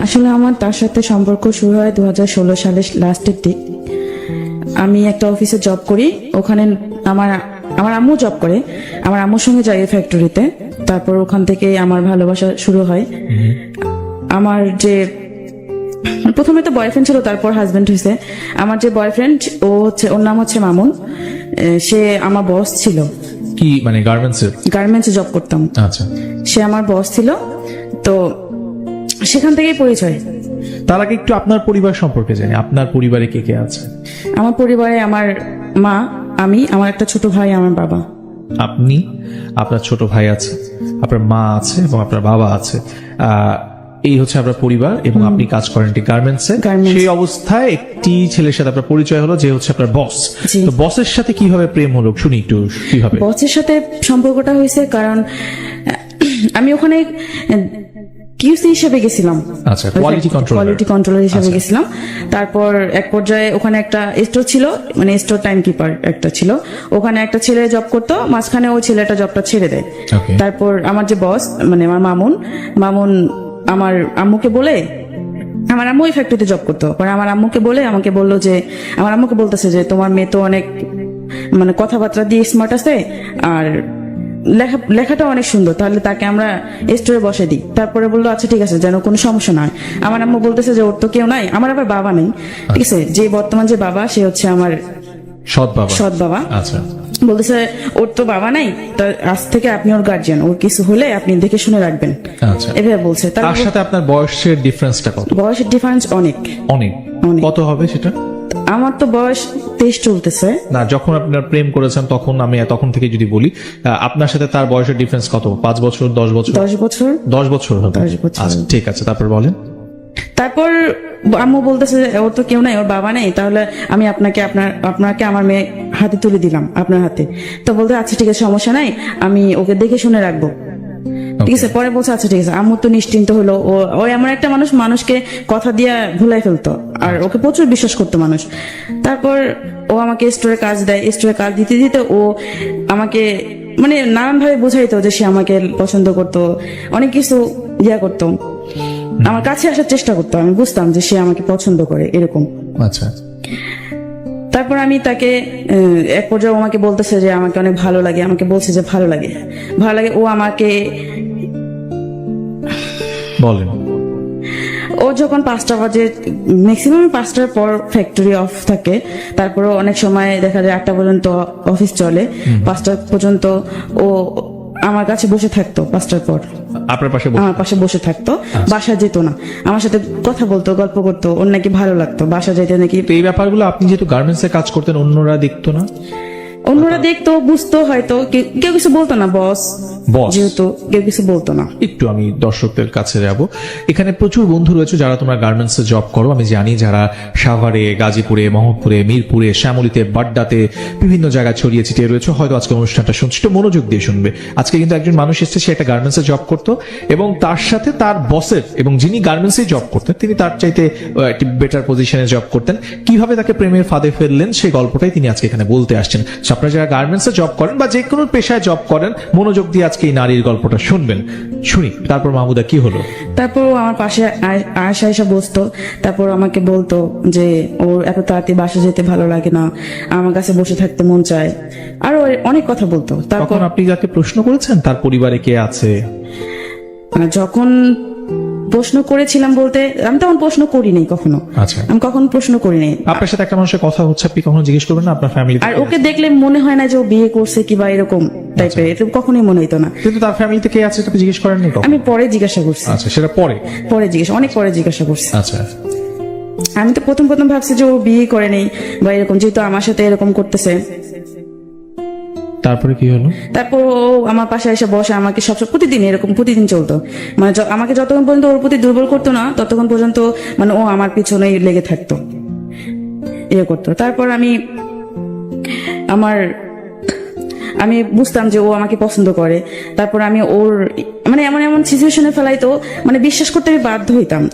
আসলে আমার তার সাথে সম্পর্ক শুরু হয় 2016 সালের লাস্টের দিক। আমি একটা অফিসে জব করি, ওখানে আমার আমার আম্মু জব করে, আমার আম্মুর সঙ্গে যাই ফ্যাক্টরিতে। তারপর ওখান থেকে আমার ভালোবাসা শুরু হয়। আমার যে প্রথমে তো বয়ফ্রেন্ড ছিল, তারপর হাজবেন্ড হয়েছে। আমার যে বয়ফ্রেন্ড ও হচ্ছে, ওর নাম হচ্ছে মামুন। সে আমার বস ছিল। কি মানে গার্মেন্টসে জব করতাম। আচ্ছা, সে আমার বস ছিল, তো সেখান থেকেই পরিচয়। তার আগে একটু আপনার পরিবার সম্পর্কে জানি। আপনার পরিবারে কে কে আছে? আমার পরিবারে আমার মা, আমি, আমার একটা ছোট ভাই, আমার বাবা। আপনি, আপনার ছোট ভাই আছে, আপনার মা আছে এবং আপনার বাবা আছে। এই হচ্ছে আপনার পরিবার এবং আপনি কাজ করেন একটি গার্মেন্টসে। সেই অবস্থায় একটি ছেলের সাথে আপনার পরিচয় হলো, যে হচ্ছে আপনার বস। তো বসের সাথে কিভাবে প্রেম হলো শুনি একটু। কিভাবে বসের সাথে সম্পর্কটা হয়েছে? কারণ আমি ওখানে কিউসি হিসেবে গেছিলাম। আচ্ছা, কোয়ালিটি কন্ট্রোলার হিসেবে গেছিলাম। তারপর এক পর্যায়ে ওখানে একটা স্টোর ছিল, মানে স্টোর টাইম কিপার একটা ছিল। ওখানে একটা ছেলে জব করতো, মাঝখানে ওই ছেলেটা জবটা ছেড়ে দেয়। তারপর আমার যে বস, মানে আমার মামুন আমার আম্মুকে বলে, আমার আম্মু ওই ফ্যাক্টরিতে জব করতো, পরে আমার আম্মুকে বলে আমাকে বললো যে, আমার আম্মুকে বলতেছে যে তোমার মেয়ে তো অনেক মানে কথাবার্তা দিয়ে স্মার্ট আছে, আর লেখাটা অনেক সুন্দর, তাহলে তাকে আমরা স্টোরে বসে দিই। তারপরে বললো আচ্ছা ঠিক আছে, যেন কোনো সমস্যা না হয়। আমার আম্মু বলতেছে যে ওর তো কেউ নাই, আমার আবার বাবা নেই, ঠিক আছে। যে বর্তমান যে বাবা, সে হচ্ছে আমার সৎ বাবা। আচ্ছা, বলতেছে ওর তো বাবা নাই, আজ থেকে আপনি ওর গার্জিয়ান, ওর কিছু হলে আপনি দেখে শুনে রাখবেন। আচ্ছা, এভাবে বলছে। তার সাথে আপনার বয়সের ডিফারেন্সটা কত? বয়সের ডিফারেন্স অনেক। কত হবে সেটা? আমার তো বয়স 23 চলতেছে। না, যখন আপনার প্রেম করেছেন তখন, আমি তখন থেকে যদি বলি, আপনার সাথে তার বয়সের ডিফারেন্স কত? 5 বছর, 10 বছর? 10 বছর। 10 বছর হবে। আচ্ছা, ঠিক আছে, তারপর বলেন। তারপর আম্মু বলতেছে ওর তো কেউ নাই, ওর বাবা নেই, তাহলে আমি আপনাকে আমার মেয়ে হাতে তুলে দিলাম, আপনার হাতে। তো বলতে আচ্ছা ঠিক আছে, সমস্যা নাই, আমি ওকে দেখে শুনে রাখবো, ঠিক আছে। পরে বলছে আচ্ছা ঠিক আছে। আম্মু তো নিশ্চিন্ত হলো। ও এমন একটা মানুষকে কথা দিয়ে ভুলাই ফেলতো, আর ওকে প্রচুর বিশ্বাস করতো মানুষ। তারপর ও আমাকে স্টোরে কাজ দেয়, স্টোরে কাজ দিতে দিতে ও আমাকে মানে নানান ভাবে বোঝাইতো যে সে আমাকে পছন্দ করতো, অনেক কিছু করতো, আমার কাছে আসার চেষ্টা করতো। আমি বুঝতাম যে সে আমাকে পছন্দ করে, এরকম। আচ্ছা, তারপর আমি তাকে এক পর্যায়ে আমাকে বলতেছে যে আমাকে অনেক ভালো লাগে, আমাকে বলছে যে ভালো লাগে। ও আমাকে বলেন। ও যখন 5টা বাজে, ম্যাক্সিমাম 5টার পর ফ্যাক্টরি অফ থাকে, তারপরে অনেক সময় দেখা যায় 8টা পর্যন্ত অফিস চলে, 5টা পর্যন্ত ও আমার কাছে বসে থাকতো। 5টার পর আমার পাশে বসে থাকতো, বাসা যেত না, আমার সাথে কথা বলতো, গল্প করতো, ওর নাকি ভালো লাগতো, বাসা যেতে নাকি। এই ব্যাপারগুলো আপনি যেহেতু গার্মেন্টস এ কাজ করতেন, অন্যরা দেখতো না? অন্যরা দেখতো, বুঝতো হয়তো, কেউ কিছু বলতো না। বস যেহেতু কেউ কিছু বলতো না। একটু আমি দর্শকদের কাছে যাব। এখানে প্রচুর বন্ধু রয়েছে যারা তোমরা গার্মেন্টস এ জব করো, আমি জানি, যারা সাভারে, গাজীপুরে, মোহাম্মদপুরে, মিরপুরে, শ্যামলীতে, বাড্ডাতে, বিভিন্ন জায়গায় ছড়িয়ে ছিটিয়ে রয়েছে। হয়তো আজকে অনুষ্ঠানটা শুনছি, তো মনোযোগ দিয়ে শুনবে। আজকে কিন্তু একজন মানুষ এসেছে, সে একটা গার্মেন্টস এ জব করতো এবং তার সাথে তার বসের, এবং যিনি গার্মেন্টস এ জব করতেন তিনি তার চাইতে একটি বেটার পজিশনে জব করতেন। কিভাবে তাকে প্রেমের ফাঁদে ফেললেন সেই গল্পটাই তিনি আজকে এখানে বলতে আসছেন। আপনারা যারা গার্মেন্টস এ জব করেন বা যে কোনো পেশায় জব করেন, মনোযোগ দিয়ে আজকে এই নারীর গল্পটা শুনবেন। শুনি। তারপর মাহমুদা, কি হলো? তারপর আমার পাশে আয়সা বসতো, তারপর আমাকে বলতো যে ওর এত তাড়াতাড়ি বাসা যেতে ভালো লাগে না, আমার কাছে বসে থাকতে মন চায়, আর অনেক কথা বলতো। তখন আপনি যাকে প্রশ্ন করেছেন তার পরিবারে কে আছে? যখন প্রশ্ন করেছিলাম বলতে, আমি তখন প্রশ্ন করিনি কখনো। আচ্ছা, আমি কখনো প্রশ্ন করিনি। আপনার সাথে একটা মানুষের কথা হচ্ছে, আপনি কখনো জিজ্ঞেস করবেন না আপনার ফ্যামিলি? আর ওকে দেখলে মনে হয় না যে ও বিয়ে করছে কিংবা এরকম টাইপের, এটা কখনোই মনে হইতো না। কিন্তু তার ফ্যামিলিতে কে আছে সেটা জিজ্ঞেস করেননি? আমি পরে জিজ্ঞাসা করছি। আচ্ছা, সেটা অনেক পরে জিজ্ঞাসা করছি। আচ্ছা, আমি তো প্রথম ভাবছি যে ও বিয়ে করে নেই বা এরকম, যেহেতু আমার সাথে এরকম করতেছে। তারপরে কি হলো? তারপর ও আমার পাশে এসে বসে, আমাকে সবসময় প্রতিদিন চলতো, মানে আমাকে যতক্ষণ পর্যন্ত ওর প্রতি দুর্বল করতো না, ততক্ষণ পর্যন্ত মানে ও আমার পিছনেই লেগে থাকতো, করতো। তারপর আমি বুঝতাম যে ও আমাকে পছন্দ করে। তারপর আমি ওর মানে এমন সিচুয়েশনে ফেলাইতো, মানে বিশ্বাস করতে আমি বাধ্য হইতাম।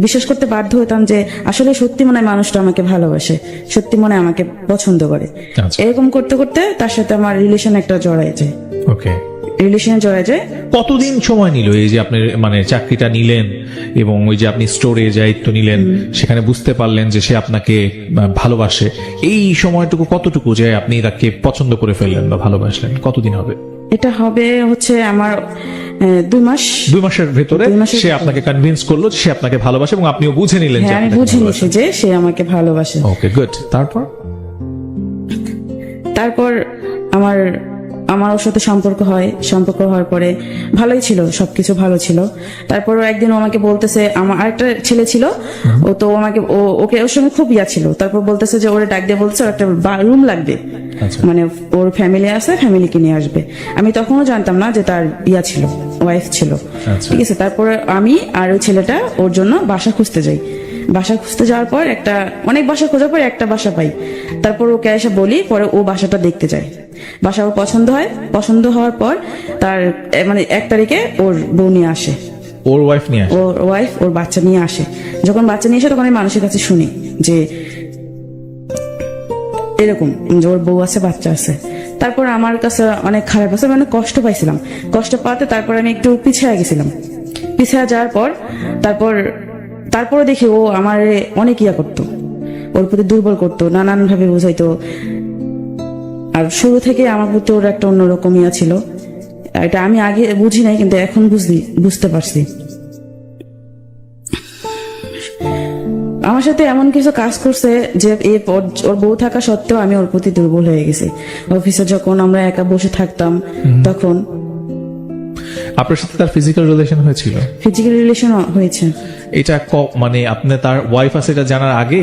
বিশ্বাস করতে বাধ্য হতাম যে আসলে সত্যি মনে হয় মানুষটা আমাকে ভালোবাসে, সত্যি মনে হয় আমাকে পছন্দ করে। এরকম করতে করতে তার সাথে আমার রিলেশন একটা জড়ায় যায়। রিলেশনে জড়ায় যায়। কতদিন সময় নিল এই যে আপনি মানে চাকরিটা নিলেন এবং ওই যে আপনি স্টোরে দায়িত্ব নিলেন, সেখানে বুঝতে পারলেন যে সে আপনাকে ভালোবাসে, এই সময়টুকু কতটুকু যে আপনি তাকে পছন্দ করে ফেললেন বা ভালোবাসলেন, কতদিন হবে? এটা হবে হচ্ছে আমার 2 মাস। 2 মাসের ভেতরে সে আপনাকে কনভিন্স করলো যে সে আপনাকে ভালোবাসে এবং আপনিও বুঝে নিলেন যে হ্যাঁ, আমি বুঝে নিয়েছি যে সে আমাকে ভালোবাসে। ওকে, গুড। তারপর আমার ওর সাথে সম্পর্ক হওয়ার পরে ভালোই ছিল, সবকিছু ভালো ছিল। তারপর একদিন ও আমাকে বলতেছে, আমার আরেকটা ছেলে ছিল, ও তো আমাকে ওকে ওর সঙ্গে খুব ইয়া ছিল। তারপর বলতেছে যে ওরে ডাক দিয়ে বলতেছে একটা রুম লাগবে, মানে ওর ফ্যামিলি আছে, ফ্যামিলিকে নিয়ে আসবে। আমি তখনও জানতাম না যে তার ইয়া ছিল, ওয়াইফ ছিল। ঠিক আছে, তারপরে আমি আর ওই ছেলেটা ওর জন্য বাসা খুঁজতে যাই। বাসা খুঁজতে যাওয়ার পর অনেক বাসা খোঁজার পর একটা বাসা পাই। তারপর ওকে এসে বলি, পরে ও বাসাটা দেখতে যায়। বাসা ওর পছন্দ হওয়ার পর তার মানে 1 তারিখে ওর বউ নিয়ে আসে, ওর ওয়াইফ ওর বাচ্চা নিয়ে আসে। যখন বাচ্চা নিয়ে আসে তখন আমি মানুষের কাছে শুনি যে এরকম যে ওর বউ আছে, বাচ্চা আছে। তারপর আমার কাছে অনেক খারাপ আছে, মানে কষ্ট পাইছিলাম। কষ্ট পাতে তারপর আমি একটু পিছিয়ে গেছিলাম। পিছিয়ে যাওয়ার পর তারপরে দেখি ও আমার অনেক ইয়া করতো, ওর প্রতি দুর্বল করতো, নানান ভাবে বুঝাইতো। আর শুরু থেকে আমার প্রতি ওর একটা অন্যরকম ইয়া ছিল। এটা আমি আগে বুঝি নাই, কিন্তু এখন বুঝতে পারছি। আমার সাথে এমন কিছু কাজ করছে যে ওর বউ থাকা সত্ত্বেও আমি ওর প্রতি দুর্বল হয়ে গেছি। অফিসে যখন আমরা একা বসে থাকতাম তখন। আপনার সাথে তার ফিজিক্যাল রিলেশন হয়েছিল? ফিজিক্যাল রিলেশন হয়েছে। এটা মানে আপনি তার ওয়াইফ আছে এটা জানার আগে?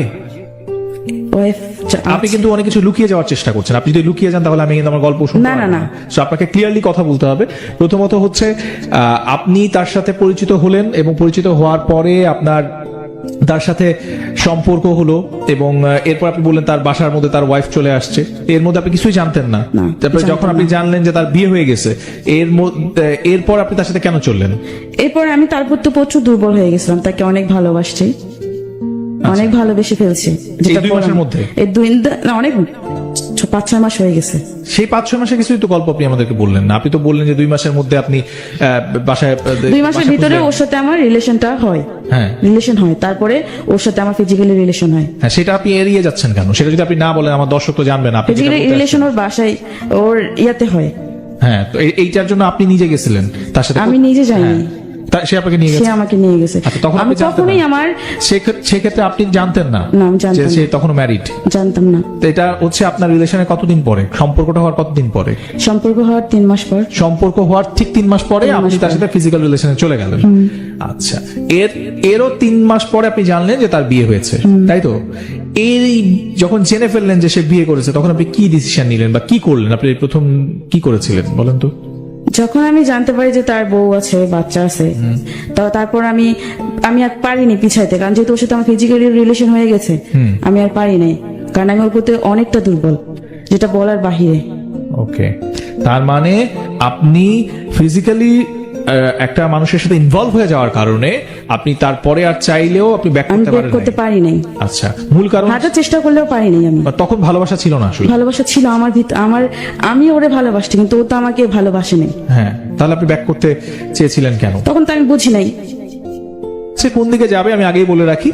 আপনি কিন্তু অনেক কিছু লুকিয়ে যাওয়ার চেষ্টা করছেন। আপনি যদি লুকিয়ে যান তাহলে আমি কিন্তু আমার গল্প শুনতে পারবো না। সো আপনাকে ক্লিয়ারলি কথা বলতে হবে। প্রথমত হচ্ছে আপনি তার সাথে পরিচিত হলেন এবং পরিচিত হওয়ার পরে আপনার তার সাথে সম্পর্ক হলো এবং এরপর আপনি বললেন তার বাসার মধ্যে তার ওয়াইফ চলে আসছে। এর মধ্যে আপনি কিছুই জানতেন না। তারপরে যখন আপনি জানলেন যে তার বিয়ে হয়ে গেছে, এরপর আপনি তার সাথে কেন চললেন? এরপর আমি তার প্রতি প্রচুর দুর্বল হয়ে গেছিলাম। তাকে অনেক ভালোবাসছি, অনেক ভালোবেসে ফেলছি। যেটা 2 মাসের মধ্যে অনেক 5-6 মাস হয়ে গেছে। সেই 5-6 মাসের কিছুই তো গল্প আপনি আমাদেরকে বললেন না। আপনি তো বললেন যে 2 মাসের মধ্যে আপনি বাসায় 2 মাসের ভিতরে ওর সাথে আমার রিলেশনটা হয়। হ্যাঁ, রিলেশন হয়। তারপরে ওর সাথে আমার ফিজিক্যালি রিলেশন হয়। হ্যাঁ, সেটা আপনি এড়িয়ে যাচ্ছেন কেন? সেটা যদি আপনি না বলেন আমার দর্শক তো জানবে না। ফিজিক্যালি রিলেশন ওর বাসায় ওর ইয়াতে হয়। হ্যাঁ, তো এইটার জন্য আপনি নিজে গেছিলেন তার সাথে? আমি নিজে যাইনি, সে আপনাকে নিয়ে গেছে। সে আমাকে নিয়ে গেছে। তখন আমি তখনই আমার সেক্ষেত্রে আপনি জানতেন না যে সে তখন ম্যারিড? জানতাম না। তো এটা হচ্ছে আপনার রিলেশনের কতদিন পরে? সম্পর্কটা হওয়ার কতদিন পরে? সম্পর্ক হওয়ার 3 মাস পর। সম্পর্ক হওয়ার ঠিক 3 মাস পরে আপনি তার সাথে ফিজিক্যাল রিলেশনে চলে গেলেন। আচ্ছা, এরও 3 মাস পরে আপনি জানলেন যে তার বিয়ে হয়েছে, তাই তো? এই যখন জেনে ফেললেন যে সে বিয়ে করেছে, তখন আপনি কি ডিসিশন নিলেন বা কি করলেন? আপনি প্রথম কি করেছিলেন বলেন তো? যখন আমি জানতে পারি যে তার বউ আছে, বাচ্চা আছে, তারপর আমি আর পারিনি পিছাইতে, কারণ যেহেতু ওর সাথে আমার ফিজিক্যালি রিলেশন হয়ে গেছে, আমি আর পারি নাই, কারণ আমি ওর প্রতি অনেকটা দুর্বল, যেটা বলার বাহিরে। ওকে, তার মানে আপনি ফিজিক্যালি একটা মানুষের সাথে ইনভলভ হয়ে যাওয়ার কারণে আপনি তারপরে আর চাইলেও আপনি ব্যাক করতে পারি নাই। আচ্ছা, মূল কারণ? হাঁটার চেষ্টা করলেও পারি নাই আমি। তখন ভালোবাসা ছিল না? আসলে ভালোবাসা ছিল আমার ভিতরে, আমি ওরে ভালোবাসছি, কিন্তু ও তো আমাকে ভালোবাসে নাই। হ্যাঁ, তাহলে আপনি ব্যাক করতে চেয়েছিলেন কেন? তখন তো আমি বুঝি নাই সে কোন দিকে যাবে। আমি আগেই বলে রাখি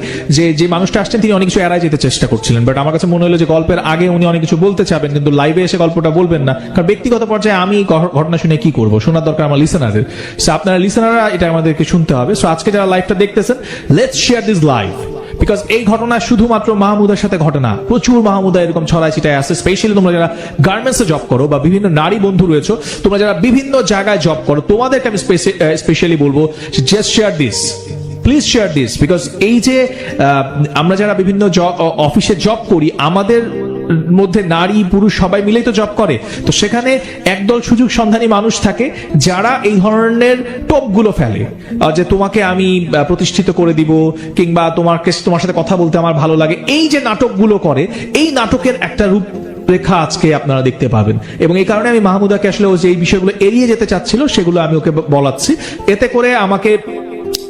যে মানুষটা আসছেন তিনি অনেক কিছু এড়ায় যেতে চেষ্টা করছিলেন, বাট আমার কাছে মনে হলো যে গল্পের আগে উনি অনেক কিছু বলতে চাবেন, কিন্তু লাইভে এসে গল্পটা বলবেন না, কারণ ব্যক্তিগত পর্যায়ে আমি ঘটনা শুনে কি করবো, শোনার দরকার আমার লিসেনারদের। সো আপনারা লিসেনাররা এটা আমাদেরকে শুনতে হবে। সো আজকে যারা লাইভটা দেখতেছেন, let's share this live, because এই ঘটনা শুধুমাত্র মাহমুদার সাথে ঘটনা, প্রচুর মাহমুদা এরকম ছড়ায় ছিটায় আছে। স্পেশালি তোমরা যারা গার্মেন্টসে জব করো বা বিভিন্ন নারী বন্ধু রয়েছে, তোমরা যারা বিভিন্ন জায়গায় জব করো, তোমাদেরকে আমি স্পেশালি বলবো just share this, please share this, because এই যে আমরা যারা বিভিন্ন অফিসে জব করি, আমাদের মধ্যে নারী পুরুষ সবাই মিলেই তো জব করে, তো সেখানে একদল সুযোগ সন্ধানী মানুষ থাকে যারা এই ধরনের টোপগুলো ফেলে যে তোমাকে আমি প্রতিষ্ঠিত করে দিব, কিংবা তোমার সাথে কথা বলতে আমার ভালো লাগে। এই যে নাটকগুলো করে, এই নাটকের একটা রূপ রেখা আজকে আপনারা দেখতে পাবেন, এবং এই কারণে আমি মাহমুদাকে আসলে ও যে এই বিষয়গুলো এড়িয়ে যেতে চাচ্ছিল সেগুলো আমি ওকে বলাচ্ছি। এতে করে আমাকে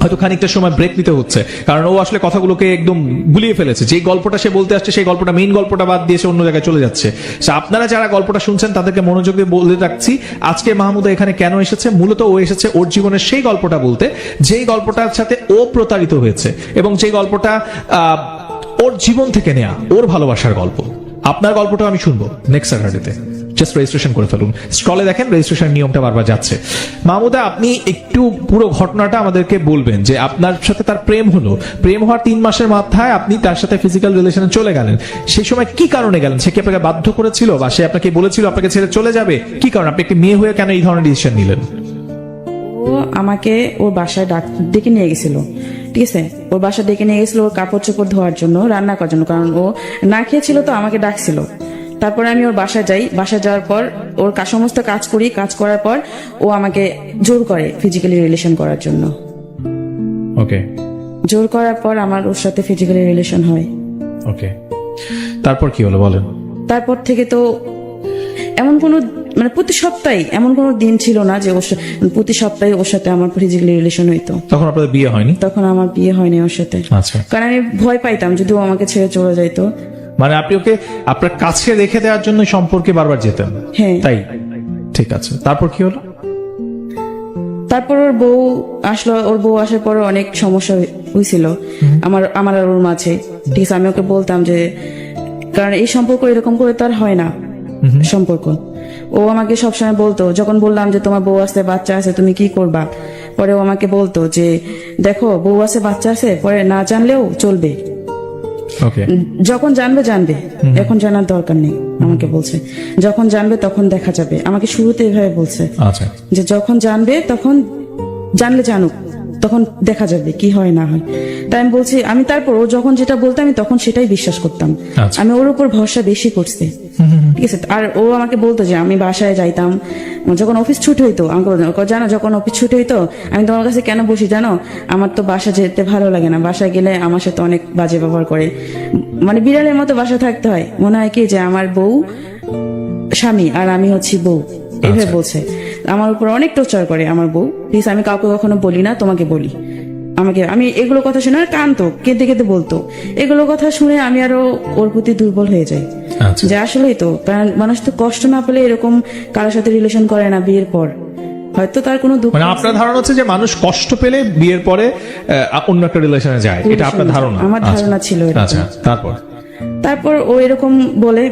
হয়তো খানিকটা সময় ব্রেক নিতে হচ্ছে, কারণ ও আসলে কথাগুলোকে একদম গুলিয়ে ফেলেছে। যে গল্পটা সে বলতে আসছে সেই গল্পটা, মেইন গল্পটা বাদ দিয়ে সে অন্য জায়গায় চলে যাচ্ছে। So, আপনারা যারা গল্পটা শুনছেন তাদেরকে মনোযোগ দিয়ে বলে রাখছি, আজকে মাহমুদা এখানে কেন এসেছে। মূলত ও এসেছে ওর জীবনের সেই গল্পটা বলতে, যেই গল্পটার সাথে ও প্রতারিত হয়েছে এবং যে গল্পটা ওর জীবন থেকে নেয়া, ওর ভালোবাসার গল্প। আপনার গল্পটাও আমি শুনবো নেক্সট স্যাটারডেতে। জাস্ট রেজিস্ট্রেশন করে ফেলুন, স্ক্রলে দেখেন রেজিস্ট্রেশন নিয়মটা বারবার যাচ্ছে। মাহমুদা, আপনি একটু পুরো ঘটনাটা আমাদেরকে বলবেন যে আপনার সাথে তার প্রেম হলো, প্রেম হওয়ার 3 মাসের মাথায় আপনি তার সাথে ফিজিক্যাল রিলেশনে চলে গেলেন। সেই সময় কি কারণে গেলেন? সে কি আপনাকে বাধ্য করেছিল বা সে আপনাকে বলেছিল আপনাকে ছেড়ে চলে যাবে? কি কারণ, আপনি একটি মেয়ে হয়ে কেন এই ধরনের ডিসিশন নিলেন? ও আমাকে ওর বাসায় ডেকে নিয়ে গেছিল, ঠিক আছে? ওর বাসায় ডেকে নিয়ে গেছিল ওর কাপড় চোপড় ধোয়ার জন্য, রান্না করার জন্য, কারণ ও না খেয়েছিল তো আমাকে ডাকছিল। তারপরে আমি ওর বাসায় যাই, বাসায় যাওয়ার পর ওর সমস্ত কাজ করি, কাজ করার পর ও আমাকে জোর করে ফিজিক্যালি রিলেশন করার জন্য। ওকে, জোর করার পর আমার ওর সাথে ফিজিক্যালি রিলেশন হয়। ওকে, তারপর কি হলো বলেন? তারপর থেকে তো এমন কোনো মানে প্রতি সপ্তাহে এমন কোনো দিন ছিল না যে প্রতি সপ্তাহে ওর সাথে আমার ফিজিক্যালি রিলেশন হইতো। তখন আপনাদের বিয়ে হয়নি? তখন আমার বিয়ে হয়নি ওর সাথে। আচ্ছা, কারণ আমি ভয় পাইতাম যদি ও আমাকে ছেড়ে চলে যাইতো। মানে আপনি ওকে আপনার কাছে রেখে দেওয়ার জন্য সম্পর্কে বারবার যেতেন? হ্যাঁ। তাই, ঠিক আছে। তারপর কি হলো? তারপর ওর বউ আসলো, ওর বউ আসার পর অনেক সমস্যা হয়েছিল আমার আর ওর মাঝে, ঠিক আছে? আমি ওকে বলতাম যে, কারণ এই সম্পর্ক এরকম করে তো আর হয় না সম্পর্ক। ও আমাকে সবসময় বলতো, যখন বললাম যে তোমার বউ আছে, বাচ্চা আছে, তুমি কি করবা, পরে ও আমাকে বলতো যে দেখো বউ আছে, বাচ্চা আছে, পরে না জানলেও চলবে, ওকে, যখন জানবে জানবে, এখন জানার দরকার নেই। আমাকে বলছে যখন জানবে তখন দেখা যাবে। আমাকে শুরুতে এভাবে বলছে আচ্ছা, যে যখন জানবে তখন, জানলে জানুক, তখন দেখা যাবে কি হয় না হয়। তাই আমি বলছি, আমি তারপর ও যখন যেটা বলতো আমি তখন সেটাই বিশ্বাস করতাম। আচ্ছা। আমি ওর উপর ভরসা বেশি করছি, ঠিক আছে? আর ও আমাকে বলতো যে আমি বাসায় যাইতাম যখন অফিস ছুটি হইতো, আমাকে বলতো, জানো যখন অফিস ছুটি হইতো আমি তোমার কাছে কেন বসি জানো? আমার তো বাসা যেতে ভালো লাগে না, বাসায় গেলে আমার সাথে অনেক বাজে ব্যবহার করে, মানে বিড়ালের মতো বাসা থাকতে হয়, মনে হয় কি যে আমার বউ স্বামী আর আমি হচ্ছি বউ, এভাবে বলছে। আমার উপর অনেক টর্চার করে আমার বউ, প্লিজ। আমি কাউকে কখনো বলি না, তোমাকে বলি। আমি এগুলো কথা শুনে আর কাঁদতো, কেঁদে কেঁদে বলতো। এগুলো কথা শুনে আমি আরো ওর প্রতি দুর্বল হয়ে যাই, আচ্ছা। যে আসলেই তো, কারণ মানুষ তো কষ্ট না পেলে এরকম কারোর সাথে রিলেশন করে না বিয়ের পর। হয়তো তার কোনো দুঃখ, মানে আপনার ধারণা হচ্ছে যে মানুষ কষ্ট পেলে বিয়ের পরে অন্য একটা রিলেশনে যায়, এটা আপনার ধারণা? আমার ধারণা ছিল এরকম। আচ্ছা, তারপর ও এরকম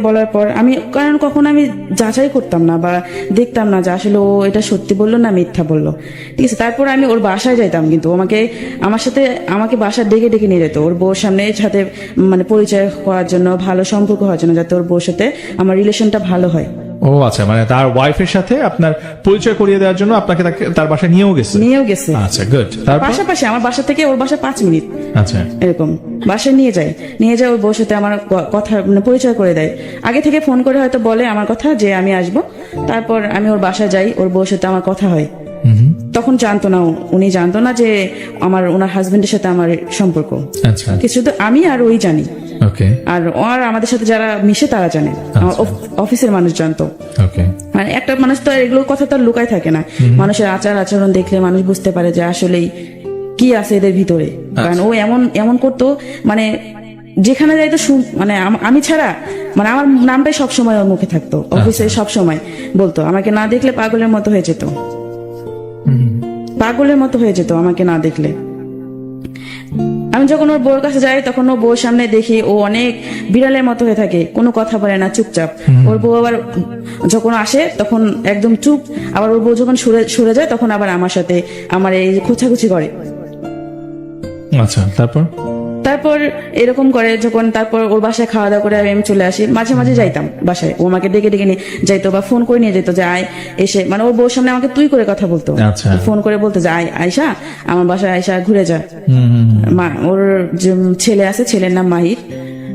বলার পর আমি, কারণ কখনো আমি যাচাই করতাম না বা দেখতাম না যে আসলে ও এটা সত্যি বললো না মিথ্যা বললো, ঠিক আছে? তারপর আমি ওর বাসায় যাইতাম, কিন্তু আমাকে বাসায় ডেকে ডেকে নিয়ে যেত ওর বউর সাথে মানে পরিচয় করার জন্য, ভালো সম্পর্ক হওয়ার জন্য, যাতে ওর বউর সাথে আমার রিলেশনটা ভালো হয়। ও আচ্ছা, মানে তার ওয়াইফের সাথে আপনার পরিচয় করিয়ে দেওয়ার জন্য আপনাকে তার বাসায় নিয়েও গেছে। আচ্ছা, গুড। তারপর পাশাপাশি আমার বাসা থেকে ওর বাসা 5 মিনিট, আচ্ছা, এরকম বাসায় নিয়ে যায় ওর বউর সাথে আমার কথা মানে পরিচয় করে দেয়। আগে থেকে ফোন করে হয়তো বলে আমার কথা যে আমি আসবো, তারপর আমি ওর বাসায় যাই, ওর বউর সাথে আমার কথা হয়। তখন জানতো না, উনি জানতো না যে ওনার হাজবেন্ডের সাথে আমার সম্পর্ক। আচ্ছা, কিছু তো আমি আর ওই জানি, ওকে, আর আমাদের সাথে যারা মিশে তারা জানে, আমার অফিসের মানুষ জানতো। ওকে, মানে একটা মানুষ তো এগুলো কথা তো আর লুকায় থাকে না, মানুষের আচার আচরণ দেখলে মানুষ বুঝতে পারে যে আসলেই কি আছে এদের ভিতরে। কারণ ও এমন করতো, মানে যেখানে যাইতো মানে আমি ছাড়া, মানে আমার নামটাই সবসময় ওর মুখে থাকতো, অফিসে সবসময় বলতো, আমাকে না দেখলে পাগলের মতো হয়ে যেত, আমাকে না দেখলে। আমি যখন ওর বউর কাছে যাই তখন ওর বউর সামনে দেখি ও অনেক বিড়ালের মতো হয়ে থাকে, কোনো কথা বলে না, চুপচাপ। ওর বউ আবার যখন আসে তখন একদম চুপ, আবার ওর বউ যখন সরে যায় তখন আবার আমার সাথে আমার এই খোঁচাখুচি করে। আচ্ছা, তারপর এরকম করে যখন, তারপর ওর বাসায় খাওয়া দাওয়া করে আমি চলে আসি, মাঝে মাঝে যাইতাম বাসায়, ও আমাকে ডেকে ডেকে নিয়ে যাইতো বা ফোন করে নিয়ে যেত যে আয় এসে, মানে ওর বউর সামনে আমাকে তুই করে কথা বলতো, ফোন করে বলতো যে আয়শা আমার বাসায় আয়শা ঘুরে যা। ওর যে ছেলে আছে, ছেলের নাম মাহির,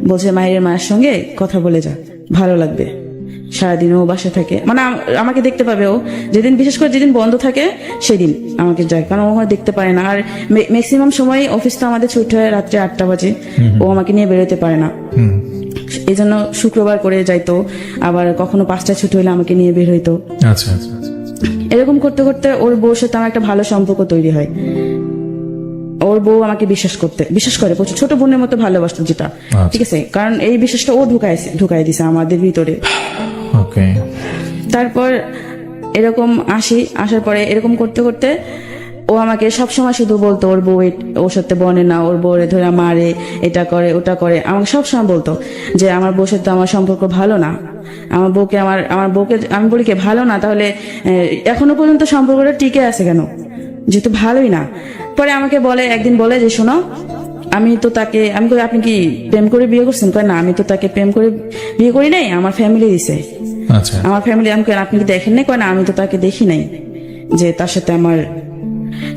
বলছে মাহিরের মায়ের সঙ্গে কথা বলে যা, ভালো লাগবে। সারাদিন ও বাসা থাকে, মানে আমাকে দেখতে পাবে ও, বিশেষ করে যেদিন বন্ধ থাকে সেদিন আমাকে যায়, কারণ ও দেখতে পারে না। আর ম্যাক্সিমাম সময় অফিস তো আমাদের ছুটি হয় রাত্রে 8টা বাজে, ও আমাকে নিয়ে বেরোতে পারে না, এই জন্য শুক্রবার করে যাইতো, আবার কখনো 5টায় ছুটি হলে আমাকে নিয়ে বের হইতো। আচ্ছা, এরকম করতে করতে ওর বউর সাথে আমার একটা ভালো সম্পর্ক তৈরি হয়। ওর বউ আমাকে বিশ্বাস করে প্রচুর, ছোট বোনের মতো ভালোবাসতো যেটা, ঠিক আছে, কারণ এই বিশ্বাসটা ও ঢুকাই দিছে আমাদের ভিতরে। ওকে। তারপর এরকম আসার পরে এরকম করতে করতে ও আমাকে সবসময় শুধু বলতো ওর বউ ওর সাথে বনে না, ওর বউরে ধরে মারে, এটা করে ওটা করে, আমাকে সবসময় বলতো যে আমার বউর সাথে আমার সম্পর্ক ভালো না, আমার বউকে আমি বলি কে ভালো না, তাহলে এখনো পর্যন্ত সম্পর্কটা টিকে আছে কেন, যেহেতু ভালোই না। পরে আমাকে একদিন বলে যে শোনো, আমি কই আপনি কি প্রেম করে বিয়ে করছেন? কয় না, আমি তো তাকে প্রেম করে বিয়ে করি নাই, আমার ফ্যামিলি দিছে। আচ্ছা। আমার ফ্যামিলি। আপনি কি দেখেন নাই? কয় না, আমি তো তাকে দেখি নাই, যে তার সাথে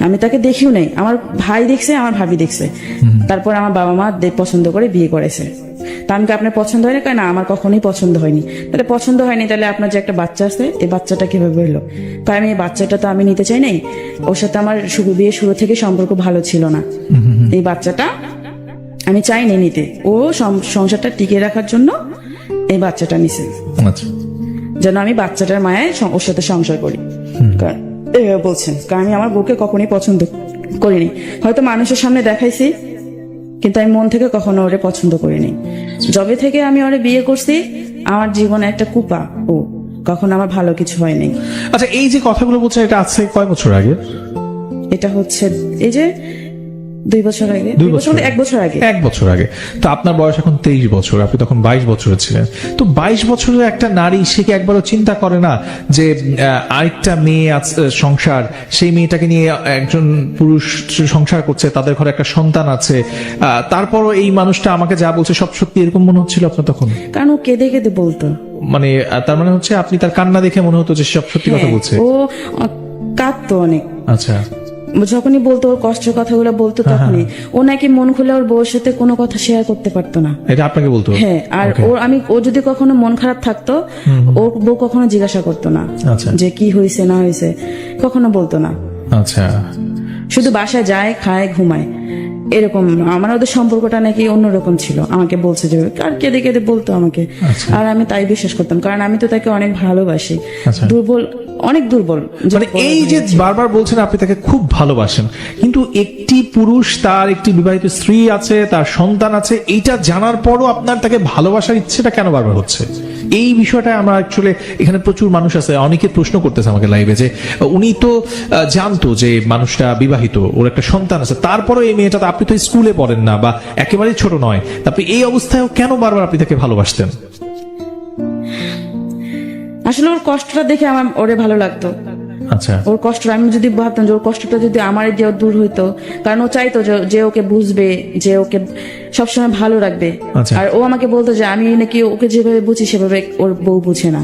আমি তাকে দেখিও নাই, আমার ভাই দেখছে, আমার ভাবি দেখছে। তারপর আমার বাবা মা পছন্দ করে বিয়ে করেছে। তা আমি আপনার পছন্দ হয়নি? কয় না, আমার কখনোই পছন্দ হয়নি। তাহলে পছন্দ হয়নি, তাহলে আপনার যে একটা বাচ্চা আছে, এই বাচ্চাটা কিভাবে হলো? তাই আমি এই বাচ্চাটা তো আমি নিতে চাই নাই, ওর সাথে আমার বিয়ে শুরু থেকে সম্পর্ক ভালো ছিল না, এই বাচ্চাটা আমি চাইনি নিতে, ও সংসারটা টিকিয়ে রাখার জন্য এই বাচ্চাটা নিছে, যেন আমি বাচ্চাটার মায়ায় ওর সাথে সংসার করি। বলছেন, কারণ আমি আমার বউকে কখনোই পছন্দ করিনি, হয়তো মানুষের সামনে দেখাইছি, কিন্তু আমি মন থেকে কখনো ওরে পছন্দ করিনি। যবে থেকে আমি ওরে বিয়ে করছি, আমার জীবনে একটা কুপা, ও কখনো আমার ভালো কিছু হয়নি। আচ্ছা, এই যে কথাগুলো বলছে, এটা আছে কয় বছর আগে? এটা হচ্ছে এই যে 2 বছর আগে, 1 বছর আগে। 1 বছর আগে। তো আপনার বয়স এখন 23 বছর, আপনি তখন 22 বছরের ছিলেন। তো 22 বছরের একটা নারী, সে কি একবারও চিন্তা করে না যে আরেকটা মেয়ে সংসার, সেই মেয়েটাকে নিয়ে একজন পুরুষ সংসার করছে, তাদের ঘরে একটা সন্তান আছে, তারপরও এই মানুষটা আমাকে যা বলছে সব সত্যি, এরকম মনে হচ্ছিল আপনার তখন? কারণ ও কেঁদে কেঁদে বলতো, মানে তার মানে হচ্ছে আপনি তার কান্না দেখে মনে হতো যে সব সত্যি কথা বলছে? ও কাঁদতো অনেক। আচ্ছা। যখনই বলতো, ওর কষ্টের কথাগুলো বলতো, তখনই ও নাকি মন খুলে ওর বউর সাথে কোনো কথা শেয়ার করতে পারতো না। এটা আপনাকে বলতো? হ্যাঁ। আর ও যদি কখনো মন খারাপ থাকতো, ওর বউ কখনো জিজ্ঞাসা করতো না যে কি হয়েছে না হয়েছে, কখনো বলতো না। আচ্ছা। শুধু বাসায় যায়, খায়, ঘুমায়, এরকম। আমার ওদের সম্পর্কটা নাকি অন্যরকম ছিল, আমাকে বলছে যে, আর কেঁদে কেঁদে বলতো আমাকে। আর আমি তাই বিশ্বাস করতাম, কারণ আমি তো তাকে অনেক ভালোবাসি। অনেক দুর্বল। মানে এই যে বারবার বলছেন আপনি তাকে খুব ভালোবাসেন, কিন্তু একটি পুরুষ, তার একটি বিবাহিত স্ত্রী আছে, তার সন্তান আছে, এইটা জানার পরও আপনার তাকে ভালোবাসার ইচ্ছেটা কেন বারবার হচ্ছে? এই বিষয়টা আমরা অ্যাকচুয়ালি, এখানে প্রচুর মানুষ আছে, অনেকে প্রশ্ন করতেছে আমাকে লাইভে, যে উনি তো জানতো যে মানুষটা বিবাহিত, ওর একটা সন্তান আছে, তারপরও এই মেয়েটা, আপনি তো স্কুলে পড়েন না বা একেবারেই ছোট নয়, আপনি এই অবস্থায় কেন বারবার আপনি তাকে ভালোবাসতেন? আসলে ওর কষ্টটা দেখে আমার ওরে ভালো লাগতো। আচ্ছা। ওর কষ্ট, আমি যদি ভাবতাম যে ওর কষ্টটা যদি আমার দিয়ে দূর হইতো, কারণ ও চাইতো যে ওকে বুঝবে, যে ওকে সবসময় ভালো রাখবে। আর ও আমাকে বলতো যে আমি নাকি ওকে যেভাবে বুঝি সেভাবে ওর বউ বুঝে না,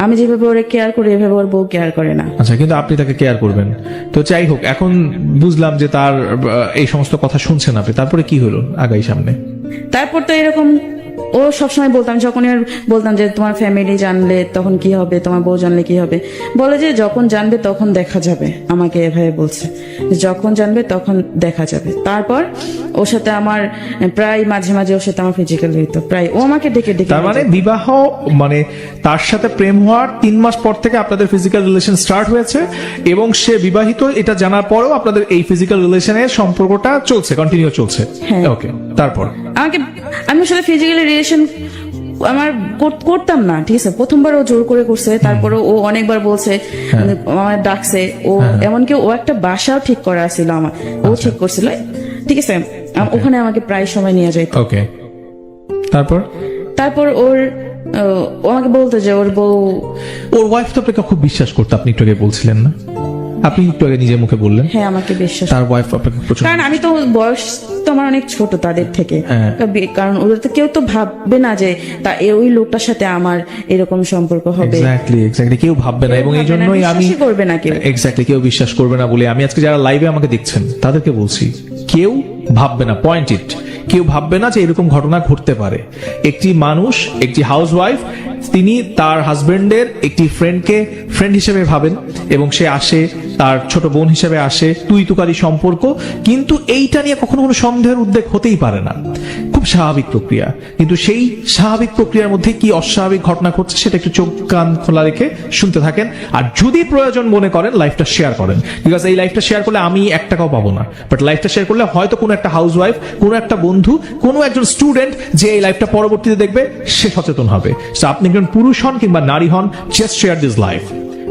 আমি যেভাবে ওরে কেয়ার করি এভাবে ওর বউ কেয়ার করে না। আচ্ছা, কিন্তু আপনি তাকে কেয়ার করবেন তো। যাই হোক, এখন বুঝলাম যে তার এই সমস্ত কথা শুনছেন আপনি, তারপরে কি হলো আগাই সামনে? তারপর তো এরকম ও সবসময় বলতাম, যখনই বলতাম যে তোমার ফ্যামিলি জানলে তখন কি হবে, তোমার বউ জানলে কি হবে, বলে যে যখন জানবে তখন দেখা যাবে। আমাকে এভাবে বলছে, যখন জানবে তখন দেখা যাবে। তারপর ওর সাথে আমার প্রায় মাঝে মাঝে ওর সাথে আমার ফিজিক্যাল হইতো, প্রায় ও আমাকে ডেকে ডেকে। তার মানে বিবাহ, মানে তার সাথে প্রেম হওয়ার 3 মাস পর থেকে আপনাদের ফিজিক্যাল রিলেশন স্টার্ট হয়েছে, এবং সে বিবাহিত এটা জানার পরেও আপনাদের এই ফিজিক্যাল রিলেশনের সম্পর্কটা চলছে, কন্টিনিউ চলছে। ওকে। তারপর আমি সাথে ফিজিক্যাল রিলেশন আমার করতাম না, ঠিক আছে। প্রথমবার ও জোর করে করছে, তারপরে ও অনেকবার বলছে, আমার ডাকছে, ও এমনকি ও একটা বাসাও ঠিক করা ছিল আমার, ও ঠিক করছিল, ঠিক আছে। ওখানে আমাকে প্রায় সময় নিয়ে যাইত। ওকে। তারপর ও আমাকে বলতো যে ওর বউ, ওর ওয়াইফ তো আপনাকে খুব বিশ্বাস করতো, আপনি একটু আগে বলছিলেন না? আপনি একটু আগে নিজের মুখে বললেন। হ্যাঁ, আমাকে বিশ্বাস। তার ওয়াইফ আপনাকে প্রচুর, কারণ আমি তো বয়স তো আমার অনেক ছোট তাদের থেকে, কারণ ওদের তো কেউ তো ভাববে না যে ওই লোকটার সাথে আমার এরকম সম্পর্ক হবে। এক্স্যাক্টলি কেউ ভাববে না, এবং এই জন্যই আমি করবে না কেউ, এক্স্যাক্টলি কেউ বিশ্বাস করবে না বলে আমি আজকে যারা লাইভে আমাকে দেখছেন তাদেরকে বলছি, কেউ ভাববে না, পয়েন্ট ইট, কেউ ভাববে না যে এরকম ঘটনা ঘটতে পারে। একটি মানুষ, একটি হাউসওয়াইফ, তিনি তার হাজবেন্ডের একটি ফ্রেন্ডকে ফ্রেন্ড হিসেবে ভাবেন, এবং সে আসে, তার ছোট বোন হিসেবে আসে, তুই তুকারি সম্পর্ক, কিন্তু এইটা নিয়ে কখনো কোনো সন্দেহের উদ্বেগ হতেই পারে না, খুব স্বাভাবিক প্রক্রিয়া। কিন্তু সেই স্বাভাবিক প্রক্রিয়ার মধ্যে কি অস্বাভাবিক ঘটনা ঘটছে সেটা একটু চোখ কান খোলা রেখে শুনতে থাকেন, আর যদি প্রয়োজন মনে করেন লাইফটা শেয়ার করেন, বিকজ এই লাইফটা শেয়ার করলে আমি 1 টাকাও পাবো না, বাট লাইফটা শেয়ার করলে হয়তো কোনো একটা হাউসওয়াইফ, কোনো একটা বন্ধু, কোনো একজন স্টুডেন্ট যে এই লাইফটা পরবর্তীতে দেখবে সে সচেতন হবে। So আপনি একজন পুরুষ হন কিংবা নারী হন, just share this life.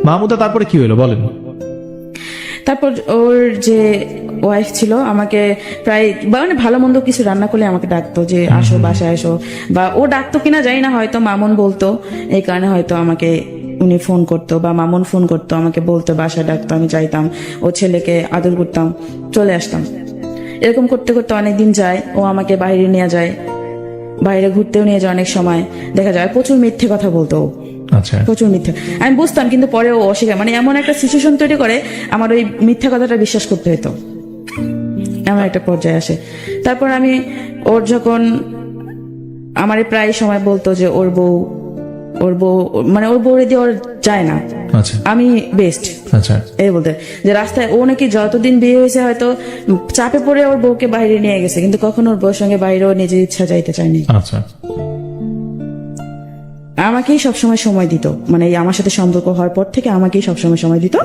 Mahmuda, তারপরে কি হলো বলেন? তারপর ওর যে ওয়াইফ ছিল আমাকে প্রায় মানে ভালো মন্দ কিছু রান্না করলে আমাকে ডাকতো যে আসো বাসায় আসো, বা ও ডাকতো কিনা জানি না, হয়তো মামুন বলতো, এই কারণে হয়তো আমাকে উনি ফোন করতো বা মামুন ফোন করতো, আমাকে বলতো, বাসায় ডাকতো, আমি যাইতাম, ও ছেলেকে আদর করতাম, চলে আসতাম। এরকম করতে করতে অনেকদিন যায়, ও আমাকে বাইরে নিয়ে যায়, বাইরে ঘুরতেও নিয়ে যায়, অনেক সময় দেখা যায় প্রচুর মিথ্যে কথা বলতো ও। আচ্ছা, প্রচুর মিথ্যা, আমি বুঝতাম, কিন্তু পরে ও অস্বীকার, মানে এমন একটা সিচুয়েশন তৈরি করে আমার ওই মিথ্যা কথাটা বিশ্বাস করতে হতো, এমন একটা পর্যায়ে আসে। তারপর আমি ওর যখন আমারে প্রায় সময় বলতো যে ওর বউ মানে ওর বউরে দিয়ে ওর যায় না, আচ্ছা, আমি বেস্ট, আচ্ছা, এই বলতে যে রাস্তায় ও নাকি যতদিন বিয়ে হয়েছে হয়তো চাপে পড়ে ওর বউকে বাইরে নিয়ে গেছে, কিন্তু কখনো ওর বউর সঙ্গে বাইরেও নিজের ইচ্ছা যাইতে চায়নি। আচ্ছা, আমাকেই সবসময় সময় দিত, মানে এই আমার সাথে সম্পর্ক হওয়ার পর থেকে আমাকেই সবসময় সময় দিত,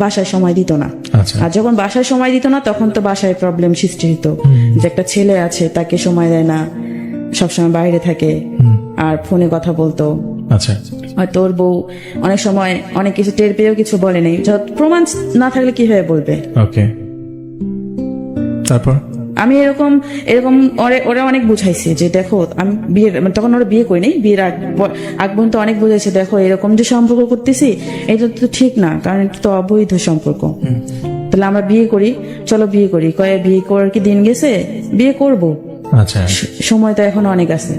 বাসায় সময় দিত না। আচ্ছা, আর যখন বাসায় সময় দিত না তখন তো বাসায় প্রবলেম সৃষ্টি হতো, যে একটা ছেলে আছে তাকে সময় দেয় না, সবসময় বাইরে থাকে আর ফোনে কথা বলতো। আচ্ছা, হয়তো ওর বউ অনেক সময় অনেক কিছু টের পেয়েও কিছু বলে নেই, প্রমাণ না থাকলে কিভাবে বলবে। ওকে, তারপর আমি এরকম ওরা অনেক বুঝাইছে যে দেখো, আমি বিয়ের মানে তখন ওরা বিয়ে করি নাই, বিয়ের আগ পর্যন্ত অনেক বুঝাইছে, দেখো এরকম যে সম্পর্ক করতেছি এটা তো ঠিক না, কারণ এটা তো অবৈধ সম্পর্ক, তাহলে আমরা বিয়ে করি, চলো বিয়ে করি। কয়ে বিয়ে করার কি দিন গেছে, বিয়ে করব, আচ্ছা, সময় তো এখনো অনেক আছে।